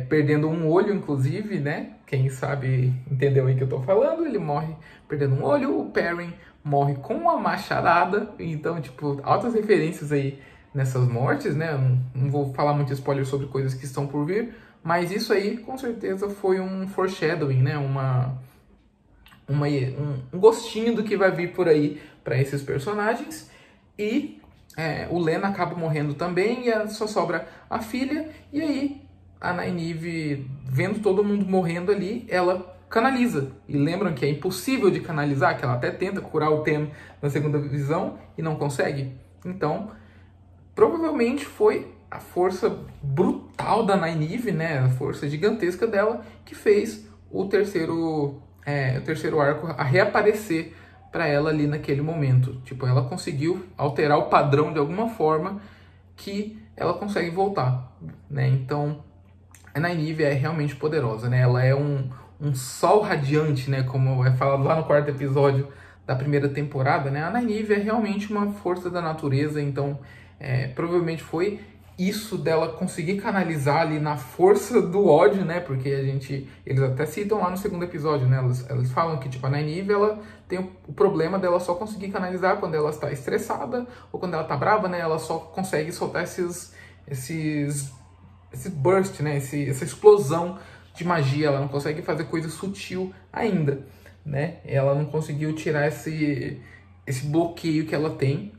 perdendo um olho, inclusive, né? Quem sabe entendeu aí que eu tô falando. Ele morre perdendo um olho. O Perrin morre com uma machadada. Então, tipo, altas referências aí nessas mortes, né? Não vou falar muito spoiler sobre coisas que estão por vir. Mas isso aí, com certeza, foi um foreshadowing, né? Um gostinho do que vai vir por aí para esses personagens. E o Len acaba morrendo também e só sobra a filha. E aí a Nynaeve, vendo todo mundo morrendo ali, ela canaliza. E lembram que é impossível de canalizar, que ela até tenta curar o Tem na segunda visão e não consegue? Então, provavelmente foi a força brutal da Nynaeve, né? A força gigantesca dela que fez o terceiro arco a reaparecer para ela ali naquele momento. Tipo, ela conseguiu alterar o padrão de alguma forma que ela consegue voltar, né? Então, a Nynaeve é realmente poderosa, né? Ela é um sol radiante, né? Como é falado lá no 4º episódio da primeira temporada, né? A Nynaeve é realmente uma força da natureza, então provavelmente foi isso dela conseguir canalizar ali na força do ódio, né? Porque eles até citam lá no 2º episódio, né? Elas falam que, tipo, a Nynaeve, ela tem o problema dela só conseguir canalizar quando ela está estressada ou quando ela está brava, né? Ela só consegue soltar esse burst, né? Essa explosão de magia. Ela não consegue fazer coisa sutil ainda, né? Ela não conseguiu tirar esse bloqueio que ela tem.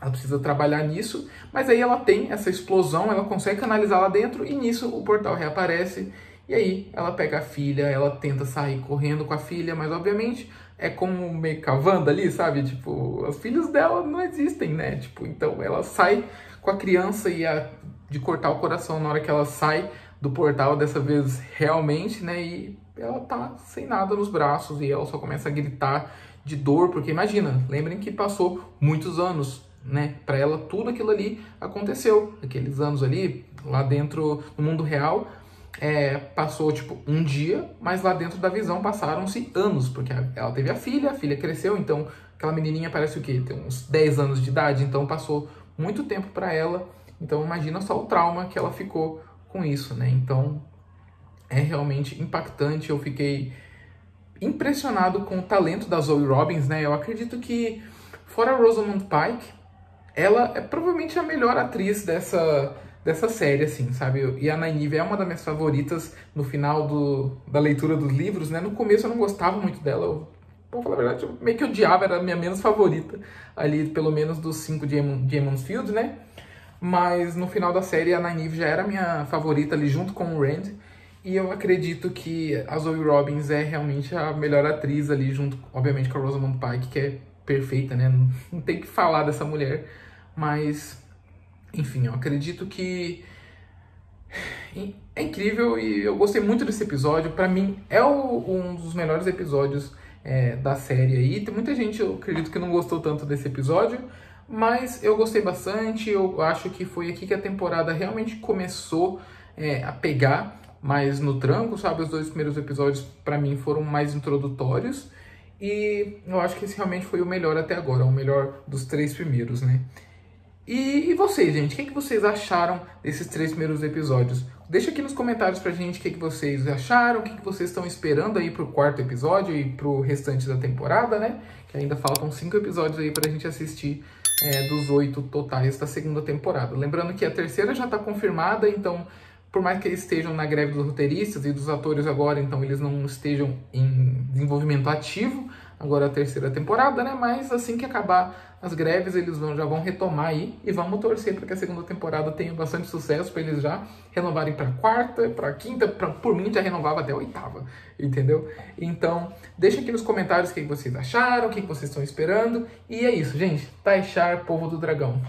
Ela precisa trabalhar nisso, mas aí ela tem essa explosão, ela consegue canalizar lá dentro e nisso o portal reaparece. E aí ela pega a filha, ela tenta sair correndo com a filha, mas obviamente é como meio que a Wanda ali, sabe? Tipo, os filhos dela não existem, né? Tipo, então ela sai com a criança de cortar o coração na hora que ela sai do portal, dessa vez realmente, né? E ela tá sem nada nos braços e ela só começa a gritar de dor, porque imagina, lembrem que passou muitos anos, né? Para ela tudo aquilo ali aconteceu, aqueles anos ali, lá dentro do mundo real, passou tipo um dia, mas lá dentro da visão passaram-se anos, porque ela teve a filha cresceu, então aquela menininha parece o quê? Tem uns 10 anos de idade, então passou muito tempo para ela, então imagina só o trauma que ela ficou com isso, né? Então é realmente impactante, eu fiquei impressionado com o talento da Zoe Robbins, né? Eu acredito que, fora a Rosamund Pike, ela é provavelmente a melhor atriz dessa série, assim, sabe? E a Nynaeve é uma das minhas favoritas no final da leitura dos livros, né? No começo eu não gostava muito dela, pra falar a verdade, eu meio que odiava, era a minha menos favorita ali, pelo menos dos 5 de Emond's Field, né? Mas no final da série a Nynaeve já era a minha favorita ali junto com o Rand. E eu acredito que a Zoe Robbins é realmente a melhor atriz ali junto, obviamente, com a Rosamund Pike, que é perfeita, né? Não tem que falar dessa mulher. Mas, enfim, eu acredito que é incrível e eu gostei muito desse episódio. Pra mim, é um dos melhores episódios da série aí. Tem muita gente, eu acredito, que não gostou tanto desse episódio, mas eu gostei bastante. Eu acho que foi aqui que a temporada realmente começou a pegar mais no tranco, sabe? Os 2 primeiros episódios, pra mim, foram mais introdutórios. E eu acho que esse realmente foi o melhor até agora, o melhor dos 3 primeiros, né? E vocês, gente? O que vocês acharam desses 3 primeiros episódios? Deixa aqui nos comentários pra gente o que vocês acharam, o que vocês estão esperando aí pro 4º episódio e pro restante da temporada, né? Que ainda faltam 5 episódios aí pra gente assistir dos 8 totais da segunda temporada. Lembrando que a terceira já está confirmada, então, por mais que eles estejam na greve dos roteiristas e dos atores agora, então eles não estejam em desenvolvimento ativo, agora a terceira temporada, né? Mas assim que acabar as greves, eles já vão retomar aí e vamos torcer para que a segunda temporada tenha bastante sucesso, para eles já renovarem para a quarta, para a quinta, por mim já renovava até a oitava, entendeu? Então, deixa aqui nos comentários o que vocês acharam, o que vocês estão esperando, e é isso, gente. Taishar, Povo do Dragão.